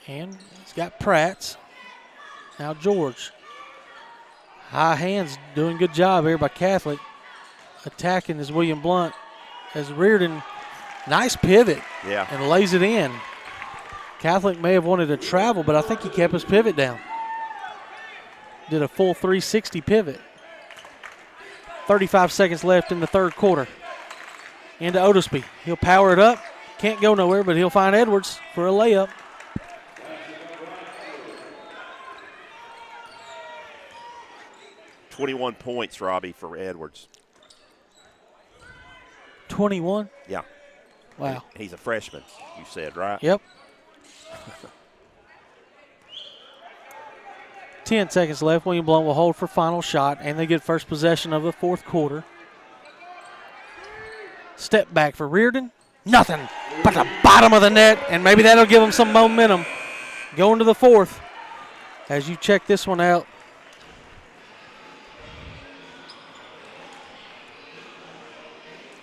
And he's got Pratt's. Now George. High hands, doing a good job here by Catholic. Attacking is William Blount. As Reardon, nice pivot. Yeah. And lays it in. Catholic may have wanted to travel, but I think he kept his pivot down. Did a full 360 pivot. 35 seconds left in the third quarter. Into Otisby. He'll power it up. Can't go nowhere, but he'll find Edwards for a layup. $21 points, Robbie, for Edwards. 21? Yeah. Wow. He's a freshman, you said, right? Yep. 10 seconds left. William Blount will hold for final shot, and they get first possession of the fourth quarter. Step back for Reardon. Nothing but the bottom of the net, and maybe that'll give them some momentum going to the fourth. As you check this one out.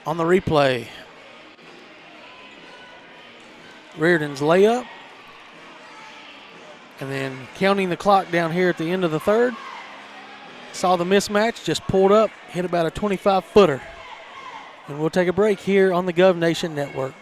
On the replay. Reardon's layup. And then counting the clock down here at the end of the third. Saw the mismatch, just pulled up, hit about a 25-footer. And we'll take a break here on the Gov Nation Network.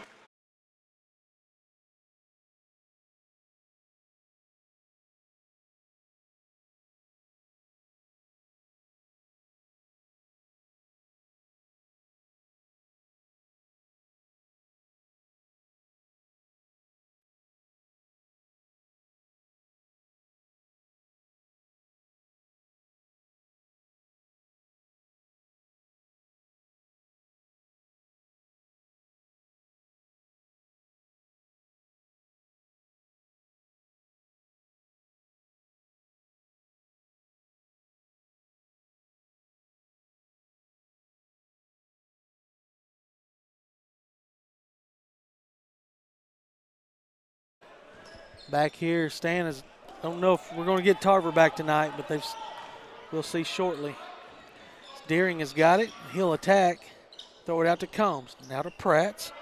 Back here, Stan is, don't know if we're going to get Tarver back tonight, but we'll see shortly. Deering has got it. He'll attack. Throw it out to Combs. Now to Pratt.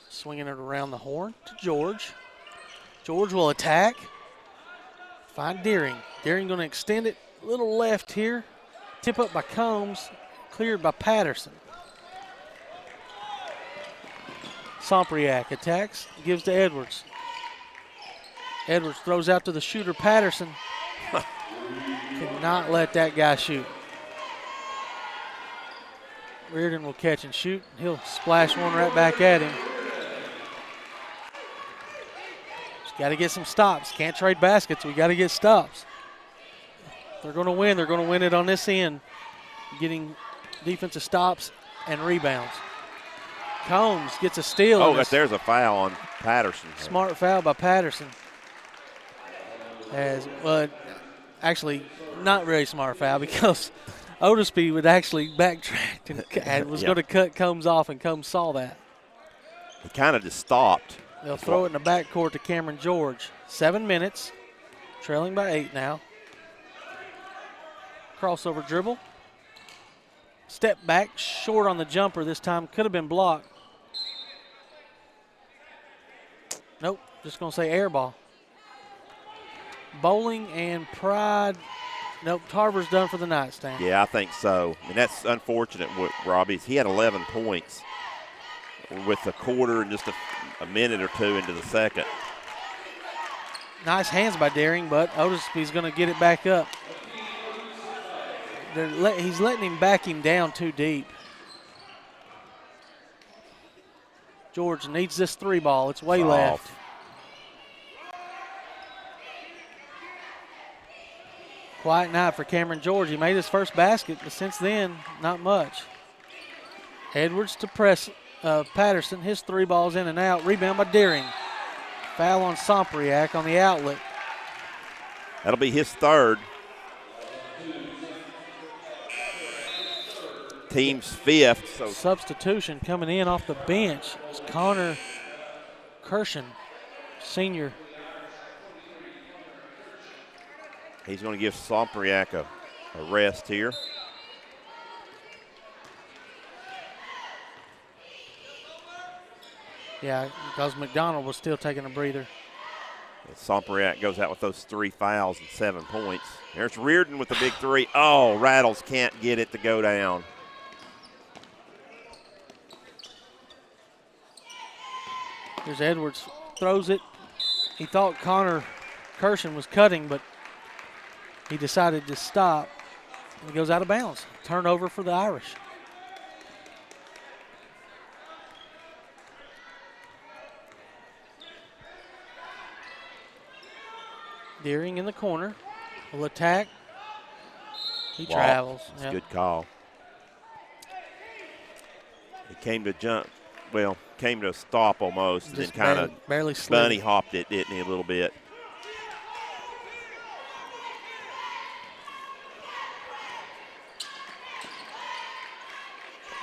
Swinging it around the horn to George. George will attack. Find Deering. Deering going to extend it a little left here. Tip up by Combs. Cleared by Patterson. Sompriak attacks, gives to Edwards. Edwards throws out to the shooter, Patterson. Cannot let that guy shoot. Reardon will catch and shoot. He'll splash one right back at him. Got to get some stops. Can't trade baskets. We got to get stops. If they're going to win. They're going to win it on this end, getting defensive stops and rebounds. Combs gets a steal. Oh, there's a foul on Patterson. Smart foul by Patterson. Actually, not very smart foul because Otisby would actually backtrack and was going to cut Combs off, and Combs saw that. He kind of just stopped. They'll throw it in the backcourt to Cameron George. 7 minutes, trailing by 8 now. Crossover dribble. Step back, short on the jumper this time. Could have been blocked. Nope, just going to say air ball. Bowling and Pride. Nope, Tarver's done for the night, Stan. Yeah, I think so. And that's unfortunate with Robbie. He had 11 points with a quarter and just a minute or two into the second. Nice hands by Daring, but Otisby's going to get it back up. He's letting him back him down too deep. George needs this 3 ball. It's way left. Quiet night for Cameron George. He made his first basket, but since then, not much. Edwards to press Patterson. His 3 balls in and out. Rebound by Deering. Foul on Sompriak on the outlet. That'll be his 3rd. Team's 5th. So substitution coming in off the bench is Connor Kirshen, senior. He's going to give Sompriak a rest here. Yeah, because McDonald was still taking a breather. Sompriak goes out with those 3 fouls and 7 points. There's Reardon with the big 3. Oh, Rattles can't get it to go down. Here's Edwards, throws it. He thought Connor Kirshen was cutting, but he decided to stop, and he goes out of bounds. Turnover for the Irish. Deering in the corner will attack. He travels. That's a good call. He came to jump, came to a stop almost, and then kind of barely slid. bunny hopped it, didn't he, a little bit.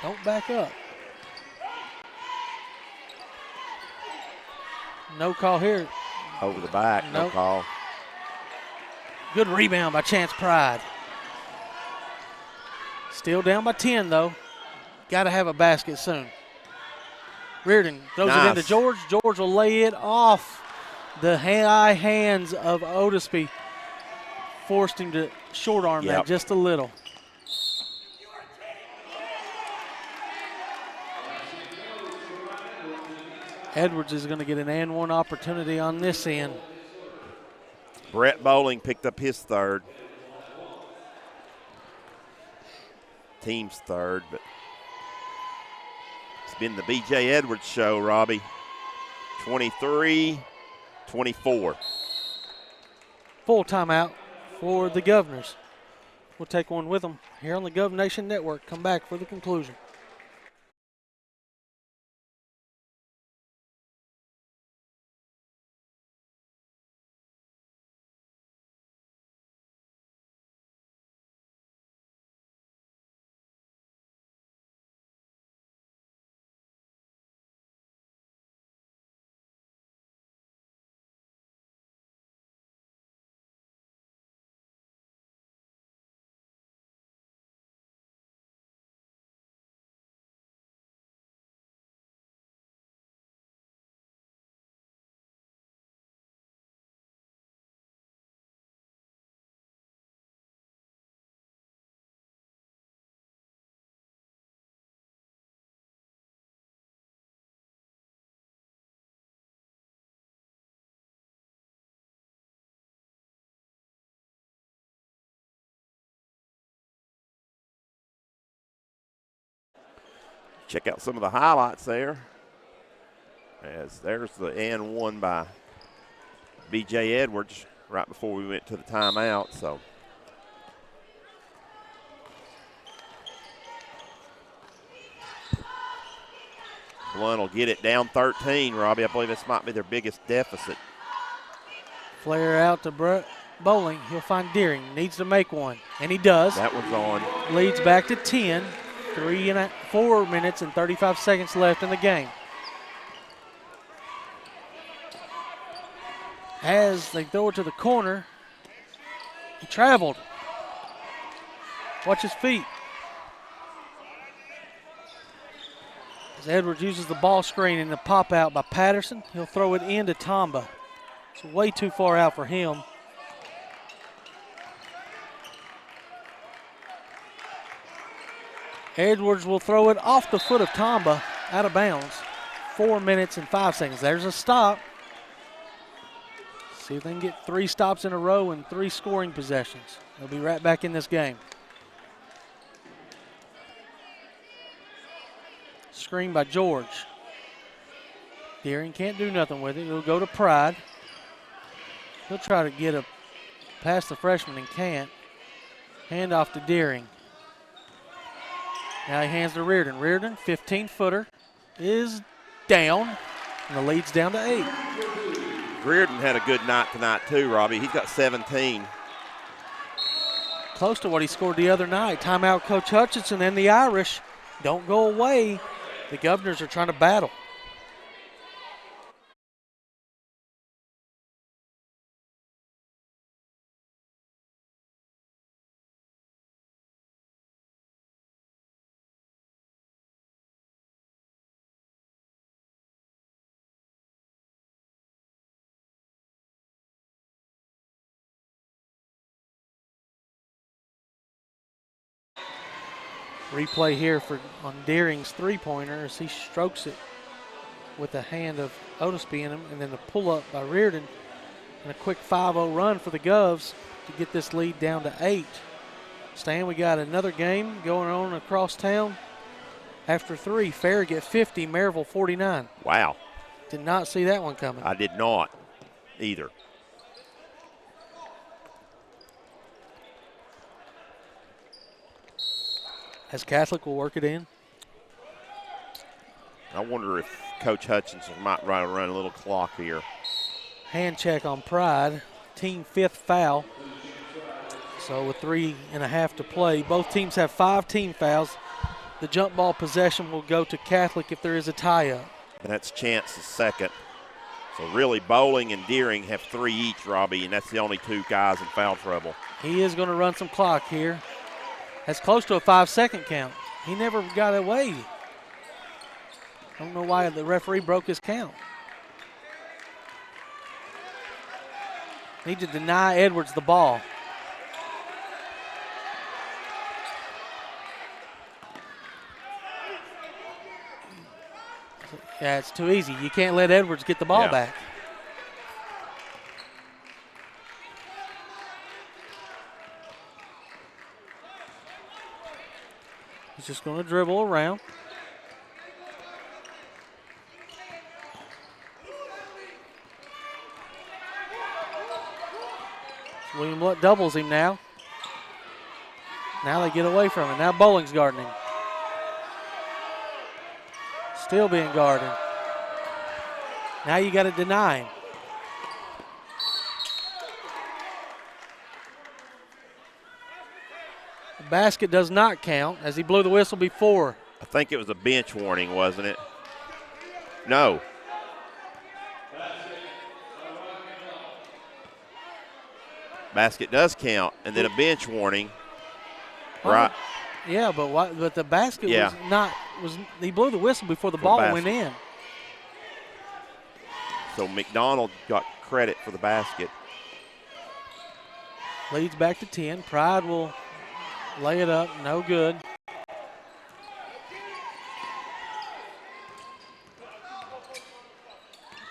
Don't back up. No call here. Over the back, no call. Good rebound by Chance Pride. Still down by 10, though. Got to have a basket soon. Reardon throws it into George. George will lay it off the high hands of Otisby. Forced him to short arm that just a little. Edwards is going to get an and one opportunity on this end. Brett Bowling picked up his 3rd. Team's 3rd, but it's been the B.J. Edwards show, Robbie. 23-24. Full timeout for the Governors. We'll take one with them here on the Gov Nation Network. Come back for the conclusion. Check out some of the highlights there. As there's the and one by B.J. Edwards right before we went to the timeout. So Blount will get it down 13, Robbie. I believe this might be their biggest deficit. Flare out to Bowling. He'll find Deering. Needs to make one, and he does. That one's on. Leads back to 10. 4 minutes and 35 seconds left in the game. As they throw it to the corner, he traveled. Watch his feet. As Edwards uses the ball screen and the pop out by Patterson, he'll throw it into Tamba. It's way too far out for him. Edwards will throw it off the foot of Tamba, out of bounds. 4 minutes and 5 seconds. There's a stop. See if they can get 3 stops in a row and 3 scoring possessions. They'll be right back in this game. Screen by George. Deering can't do nothing with it. He'll go to Pride. He'll try to get past the freshman and can't. Hand off to Deering. Now he hands to Reardon. Reardon, 15-footer, is down, and the lead's down to 8. Reardon had a good night tonight too, Robbie. He's got 17. Close to what he scored the other night. Timeout, Coach Hutchinson and the Irish don't go away. The Governors are trying to battle. Replay here on Deering's three-pointer as he strokes it with the hand of Otisby in him, and then the pull-up by Reardon, and a quick 5-0 run for the Govs to get this lead down to 8. Stan, we got another game going on across town. After 3, Farragut 50, Maryville 49. Wow. Did not see that one coming. I did not either. As Catholic will work it in. I wonder if Coach Hutchinson might run a little clock here. Hand check on Pride. Team 5th foul. So with 3.5 to play, both teams have 5 team fouls. The jump ball possession will go to Catholic if there is a tie-up. And that's Chance's second. So really Bowling and Deering have 3 each, Robbie, and that's the only 2 guys in foul trouble. He is going to run some clock here. That's close to a 5-second count. He never got away. I don't know why the referee broke his count. Need to deny Edwards the ball. Yeah, it's too easy. You can't let Edwards get the ball back. He's just going to dribble around. William Lutt doubles him now. Now they get away from him. Now Bowling's guarding him. Still being guarded. Now you got to deny him. The basket does not count as he blew the whistle before. I think it was a bench warning, wasn't it? No. Basket does count, and then a bench warning. Right. Yeah, but the basket was not. He blew the whistle before the ball went in. So McDonald got credit for the basket. Leads back to 10. Pride will lay it up. No good.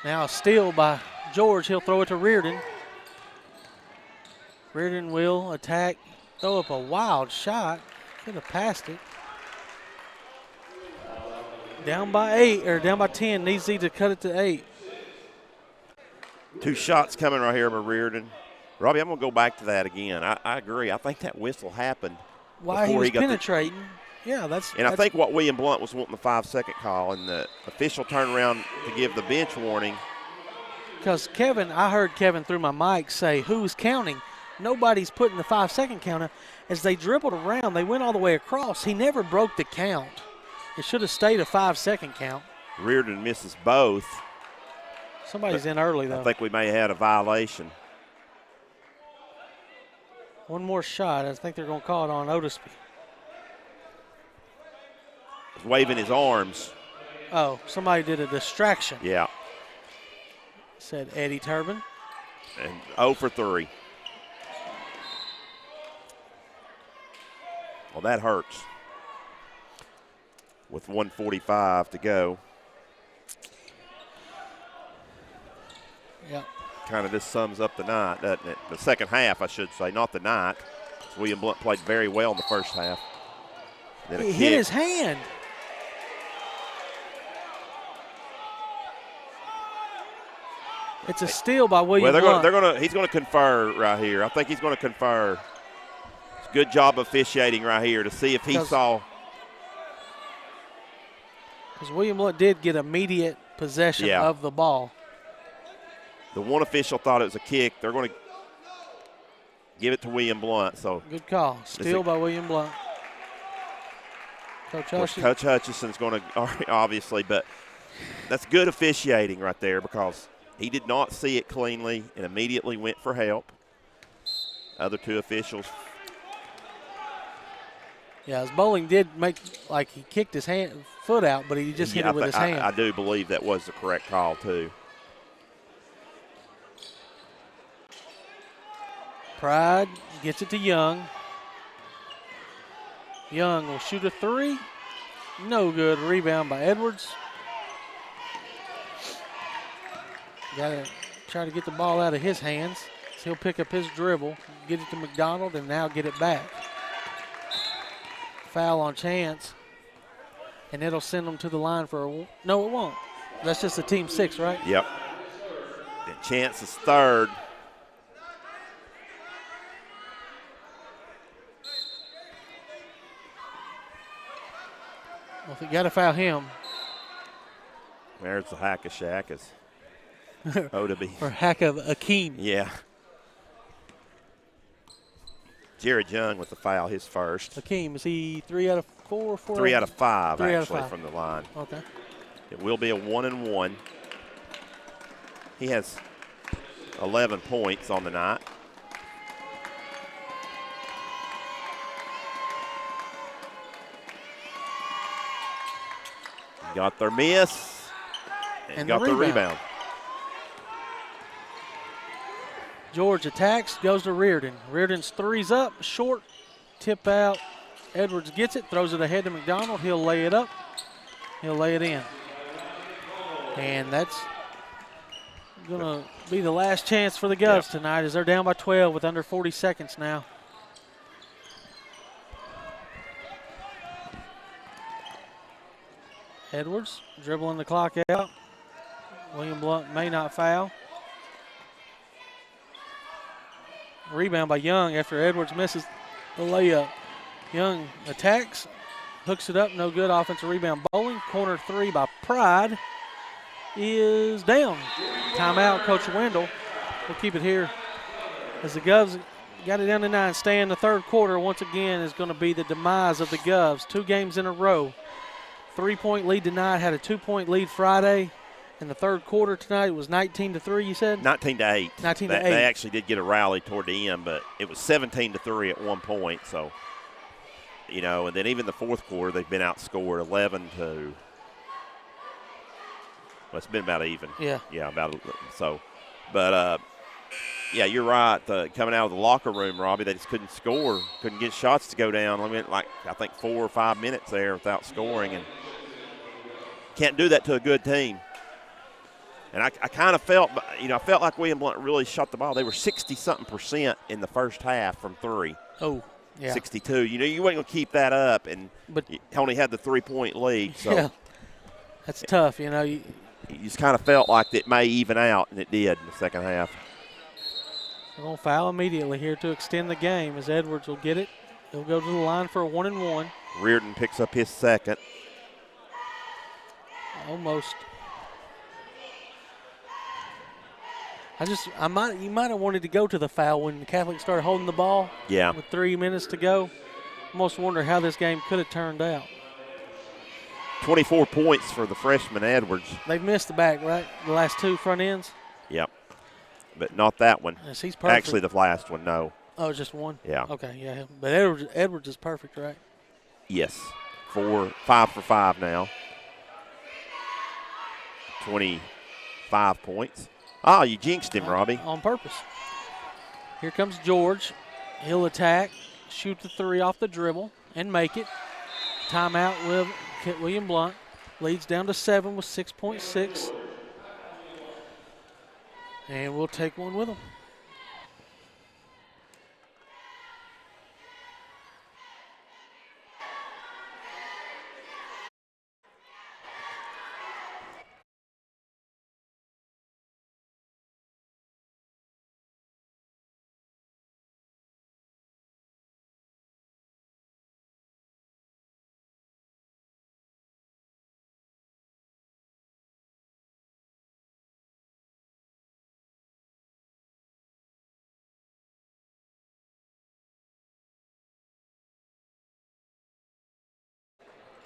Now a steal by George. He'll throw it to Reardon. Reardon will attack. Throw up a wild shot. Could have passed it. Down by 8, or down by 10. Needs to cut it to 8. 2 shots coming right here by Reardon. Robbie, I'm going to go back to that again. I agree. I think that whistle happened Why he was penetrating. Yeah, that's. I think what William Blount was wanting the 5-second call, and the official turned around to give the bench warning. Because I heard Kevin through my mic say, who's counting? Nobody's putting the 5-second counter. As they dribbled around, they went all the way across. He never broke the count. It should have stayed a 5-second count. Reardon misses both. Somebody's in early, though. I think we may have had a violation. One more shot. I think they're going to call it on Otisby. He's waving his arms. Oh, somebody did a distraction. Yeah. Said Eddie Turbin. And 0 for 3. Well, that hurts. With 1:45 to go. Yeah. Kind of just sums up the night, doesn't it? The second half, I should say, not the night. William Blount played very well in the first half. Then he hit his hand. It's a steal by William Blount. He's going to confer right here. I think he's going to confer. It's a good job officiating right here to see if he saw. Because William Blount did get immediate possession of the ball. The one official thought it was a kick. They're going to give it to William Blount. So good call. Steal by William Blount. Coach Hutchison's going to obviously, but that's good officiating right there because he did not see it cleanly and immediately went for help. Other 2 officials. Yeah, his bowling did make like he kicked his foot out, but he just hit it with his hand. I do believe that was the correct call too. Pride gets it to Young. Young will shoot a 3. No good. Rebound by Edwards. Got to try to get the ball out of his hands. So he'll pick up his dribble, get it to McDonald, and now get it back. Foul on Chance. And it'll send them to the line for a – no, it won't. That's just a team 6, right? Yep. And Chance is third. Well, if you got to foul him. There's the hack of Shack. Otisby. Or hack of Akeem. Yeah. Jared Young with the foul, his first. Akeem, is he 3 out of 4? 3 out of 5, 3 actually, out of 5. from the line. Okay. It will be a 1-1. He has 11 points on the night. Got their miss and got the rebound. George attacks, goes to Reardon. Reardon's 3's up, short, tip out. Edwards gets it, throws it ahead to McDonald. He'll lay it up. He'll lay it in. And that's going to be the last chance for the Govs tonight as they're down by 12 with under 40 seconds now. Edwards dribbling the clock out. William Blount may not foul. Rebound by Young after Edwards misses the layup. Young attacks, hooks it up, no good. Offensive rebound bowling. Corner 3 by Pride is down. Timeout, Coach Wendell. We'll keep it here as the Govs got it down to 9. Stay in the third quarter. Once again is going to be the demise of the Govs. 2 games in a row. 3-point lead tonight, had a 2-point lead Friday. In the third quarter tonight, it was 19-3, you said? 19-8. 19-8. They actually did get a rally toward the end, but it was 17-3 at one point. So, you know, and then even the fourth quarter, they've been outscored 11 to. Well, it's been about even. Yeah. Yeah, about so. But, yeah, you're right. Coming out of the locker room, Robbie, they just couldn't score, couldn't get shots to go down. I mean, like, I think 4 or 5 minutes there without scoring. And can't do that to a good team. And I kind of felt, you know, I felt like William Blount really shot the ball. They were 60-something% in the first half from 3. Oh, yeah. 62. You know, you weren't going to keep that up, and but you only had the 3-point lead. So. Yeah, that's tough. You know, you just kind of felt like it may even out, and it did in the second half. They're going to foul immediately here to extend the game as Edwards will get it. He'll go to the line for a 1-and-1. Reardon picks up his second. Almost. You might have wanted to go to the foul when the Catholic started holding the ball. Yeah. With 3 minutes to go. Almost wonder how this game could have turned out. 24 points for the freshman Edwards. They've missed the back, right? The last 2 front ends? Yep. But not that one. Yes, he's perfect. Actually, the last one, no. Oh, it's just one? Yeah. Okay, yeah. But Edwards is perfect, right? Yes. 5 for 5 now. 25 points. Oh, you jinxed him, Robbie. On purpose. Here comes George. He'll attack, shoot the 3 off the dribble, and make it. Timeout with William Blount. Leads down to 7 with 6.6. And we'll take one with him.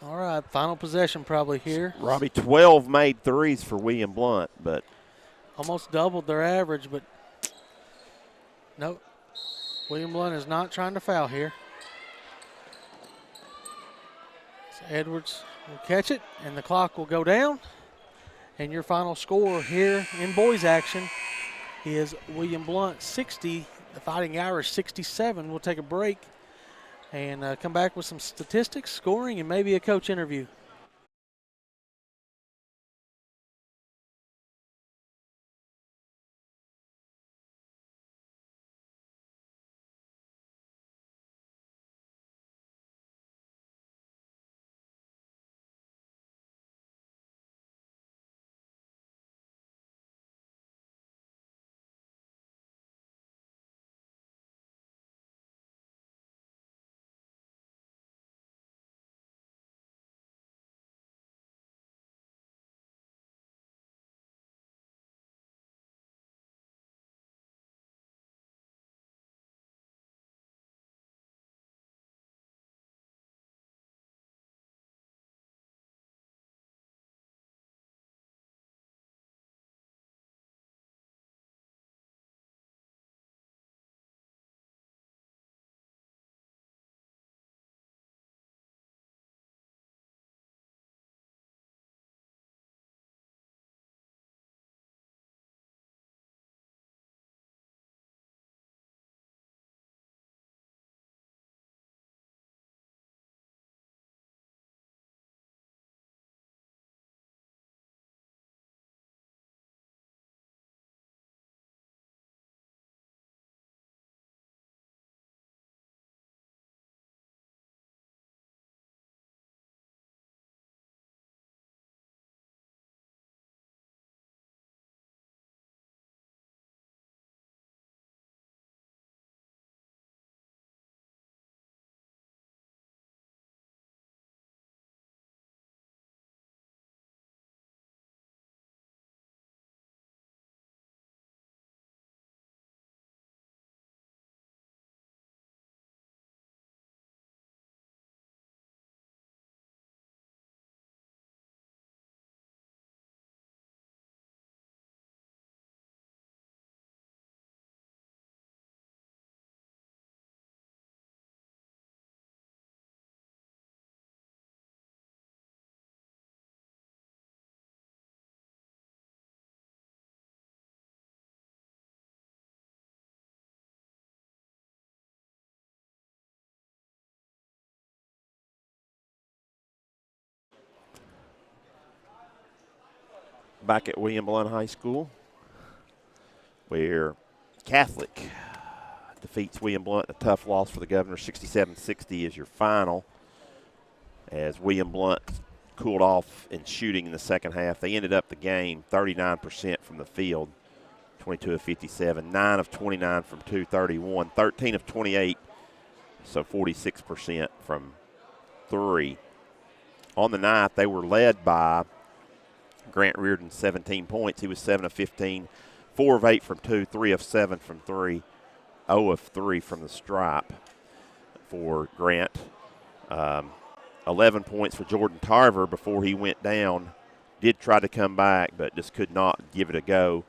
All right, final possession probably here. Robbie, 12 made threes for William Blount, but almost doubled their average, but nope. William Blount is not trying to foul here. So Edwards will catch it, and the clock will go down. And your final score here in boys action is William Blount 60, the Fighting Irish 67. We'll take a break and come back with some statistics, scoring, and maybe a coach interview. Back at William Blount High School, where Catholic defeats William Blount in a tough loss for the Governor. 67-60 is your final, as William Blount cooled off in shooting in the second half. They ended up the game 39% from the field, 22 of 57, 9 of 29 from 231, 13 of 28, so 46% from 3. On the night, they were led by Grant Reardon, 17 points. He was 7 of 15, 4 of 8 from 2, 3 of 7 from 3, 0 of 3 from the stripe for Grant. 11 points for Jordan Tarver before he went down. Did try to come back, but just could not give it a go.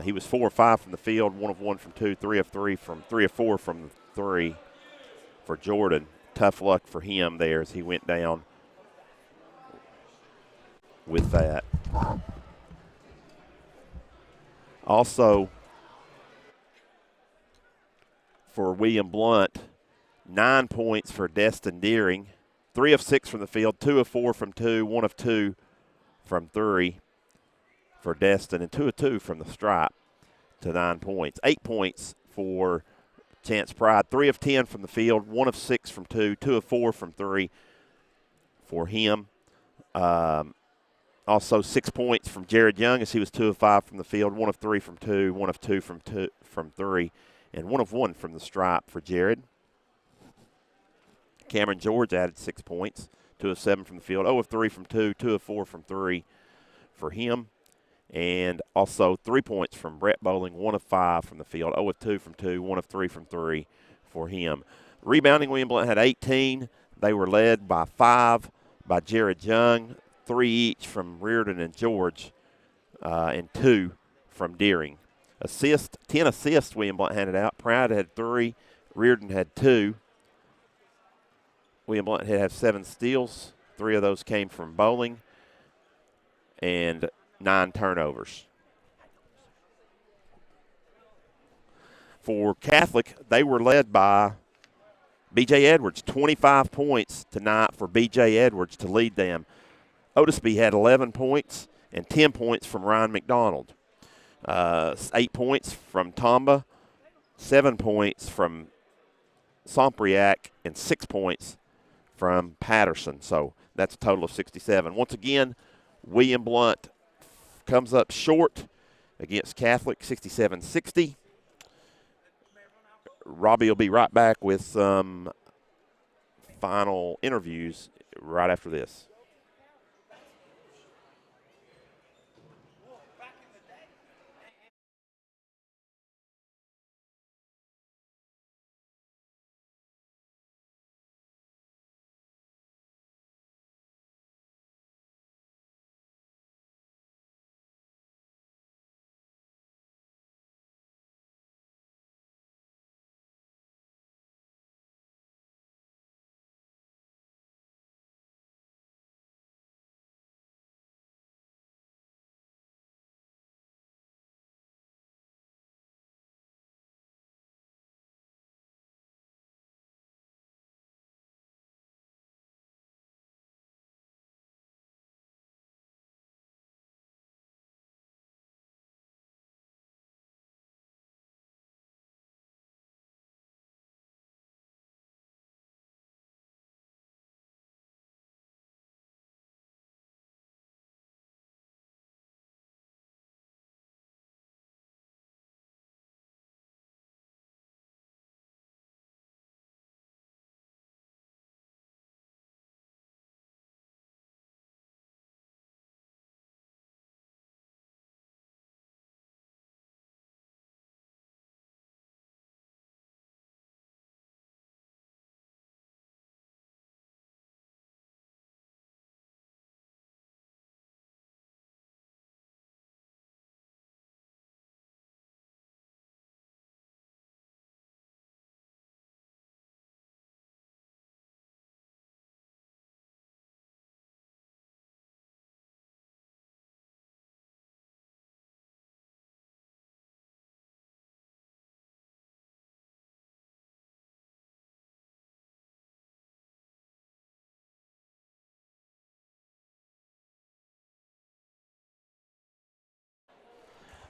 He was 4 of 5 from the field, 1 of 1 from 2, 3 of 3 of 4 from 3 for Jordan. Tough luck for him there as he went down with that. Also, for William Blount, 9 points for Destin Deering, 3 of 6 from the field, 2 of 4 from 2, 1 of 2 from 3 for Destin, and 2 of 2 from the stripe to 9 points. 8 points for Chance Pride, 3 of 10 from the field, 1 of 6 from 2, 2 of 4 from 3 for him. Also 6 points from Jared Young as he was 2 of 5 from the field, 1 of 3 from 2, 1 of 2 from 3, and 1 of 1 from the stripe for Jared. Cameron George added 6 points, 2 of 7 from the field, 0 of 3 from 2, 2 of 4 from 3 for him. And also 3 points from Brett Bowling, 1 of 5 from the field, 0 of 2 from 2, 1 of 3 from 3 for him. Rebounding, William Blount had 18. They were led by 5 by Jared Young, 3 each from Reardon and George, and 2 from Deering. 10 assists William Blount handed out. Pride had 3, Reardon had 2. William Blount had 7 steals. 3 of those came from Bowling, and 9 turnovers. For Catholic, they were led by B.J. Edwards, 25 points tonight for B.J. Edwards to lead them. Otisby had 11 points and 10 points from Ryan McDonald. 8 points from Tomba, 7 points from Sompriak, and 6 points from Patterson. So that's a total of 67. Once again, William Blount comes up short against Catholic, 67-60. Robbie will be right back with some final interviews right after this.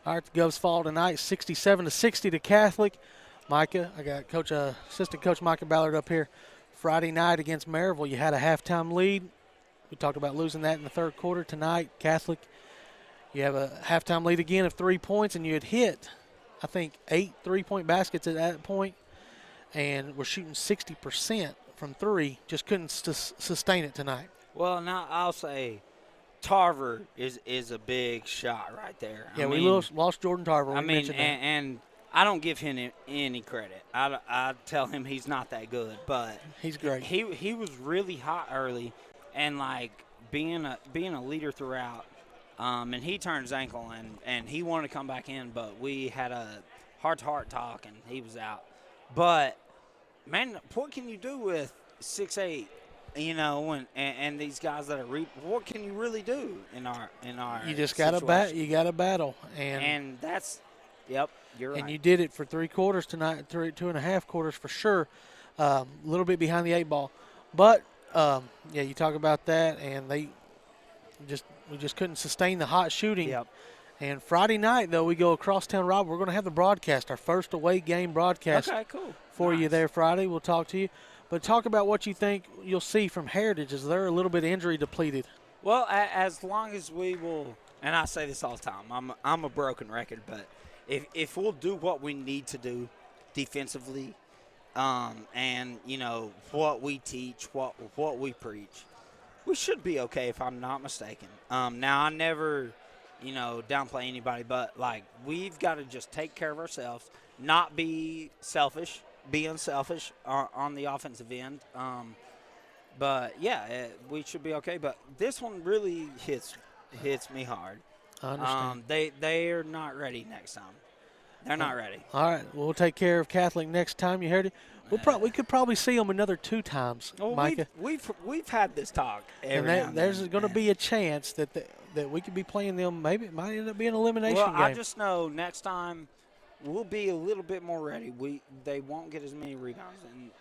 All right, the Govs fall tonight, 67-60 to Catholic. Micah, I got assistant coach Micah Ballard up here. Friday night against Maryville, you had a halftime lead. We talked about losing that in the third quarter. Tonight, Catholic, you have a halftime lead again of 3 points, and you had hit, I think, 8 3-point baskets at that point, and we're shooting 60% from 3. Just couldn't sustain it tonight. Well, now I'll say Tarver is a big shot right there. Yeah, we lost Jordan Tarver. And I don't give him any credit. I tell him he's not that good, but he's great. He was really hot early, and like being a leader throughout. And he turned his ankle, and he wanted to come back in, but we had a heart-to-heart talk, and he was out. But man, what can you do with 6'8"? You know, and these guys that are what can you really do in our you just got to you got to battle, and that's yep, you're right. And you did it for 3 quarters tonight, 2.5 quarters for sure. A little bit behind the 8 ball, but yeah, you talk about that, and we just couldn't sustain the hot shooting. Yep. And Friday night though, we go across town, Rob. We're going to have the broadcast, our first away game broadcast. Okay, cool. For you there Friday. We'll talk to you. But talk about what you think you'll see from Heritage. Is they're a little bit injury depleted? Well, as long as we will, and I say this all the time, I'm a broken record, but if we'll do what we need to do defensively, and you know what we teach, what we preach, we should be okay if I'm not mistaken. Now I never, downplay anybody, but like we've got to just take care of ourselves, not be selfish. Be unselfish on the offensive end. But, yeah, we should be okay. But this one really hits me hard. I understand. They are not ready next time. They're not ready. All right. Well, we'll take care of Catholic next time. You heard it. We could probably see them another 2 times, Micah. We've had this talk every now and there's then. going to be a chance that we could be playing them. Maybe it might end up being an elimination game. I just know next time – we'll be a little bit more ready. They won't get as many rebounds, and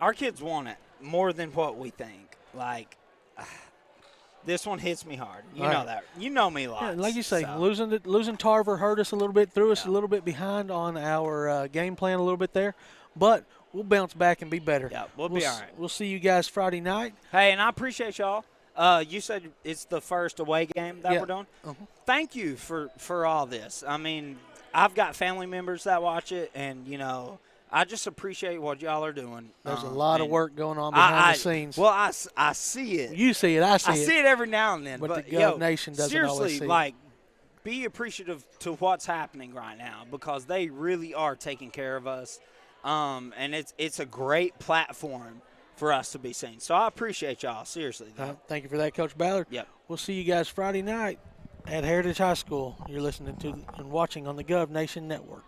our kids want it more than what we think. Like this one hits me hard. You know that. You know me a lot. Yeah, like you say, so. losing Tarver hurt us a little bit, threw us a little bit behind on our game plan a little bit there, but we'll bounce back and be better. Yeah, we'll be all right. We'll see you guys Friday night. Hey, and I appreciate y'all. You said it's the first away game that we're doing. Uh-huh. Thank you for all this. I mean, I've got family members that watch it, and, I just appreciate what y'all are doing. There's a lot of work going on behind the scenes. Well, I see it. You see it. I see it every now and then. But the Gov Nation doesn't always see it. Seriously, like, be appreciative to what's happening right now because they really are taking care of us, and it's a great platform for us to be seen. So I appreciate y'all, seriously. Thank you for that, Coach Ballard. Yep. We'll see you guys Friday night at Heritage High School. You're listening to and watching on the Gov Nation Network.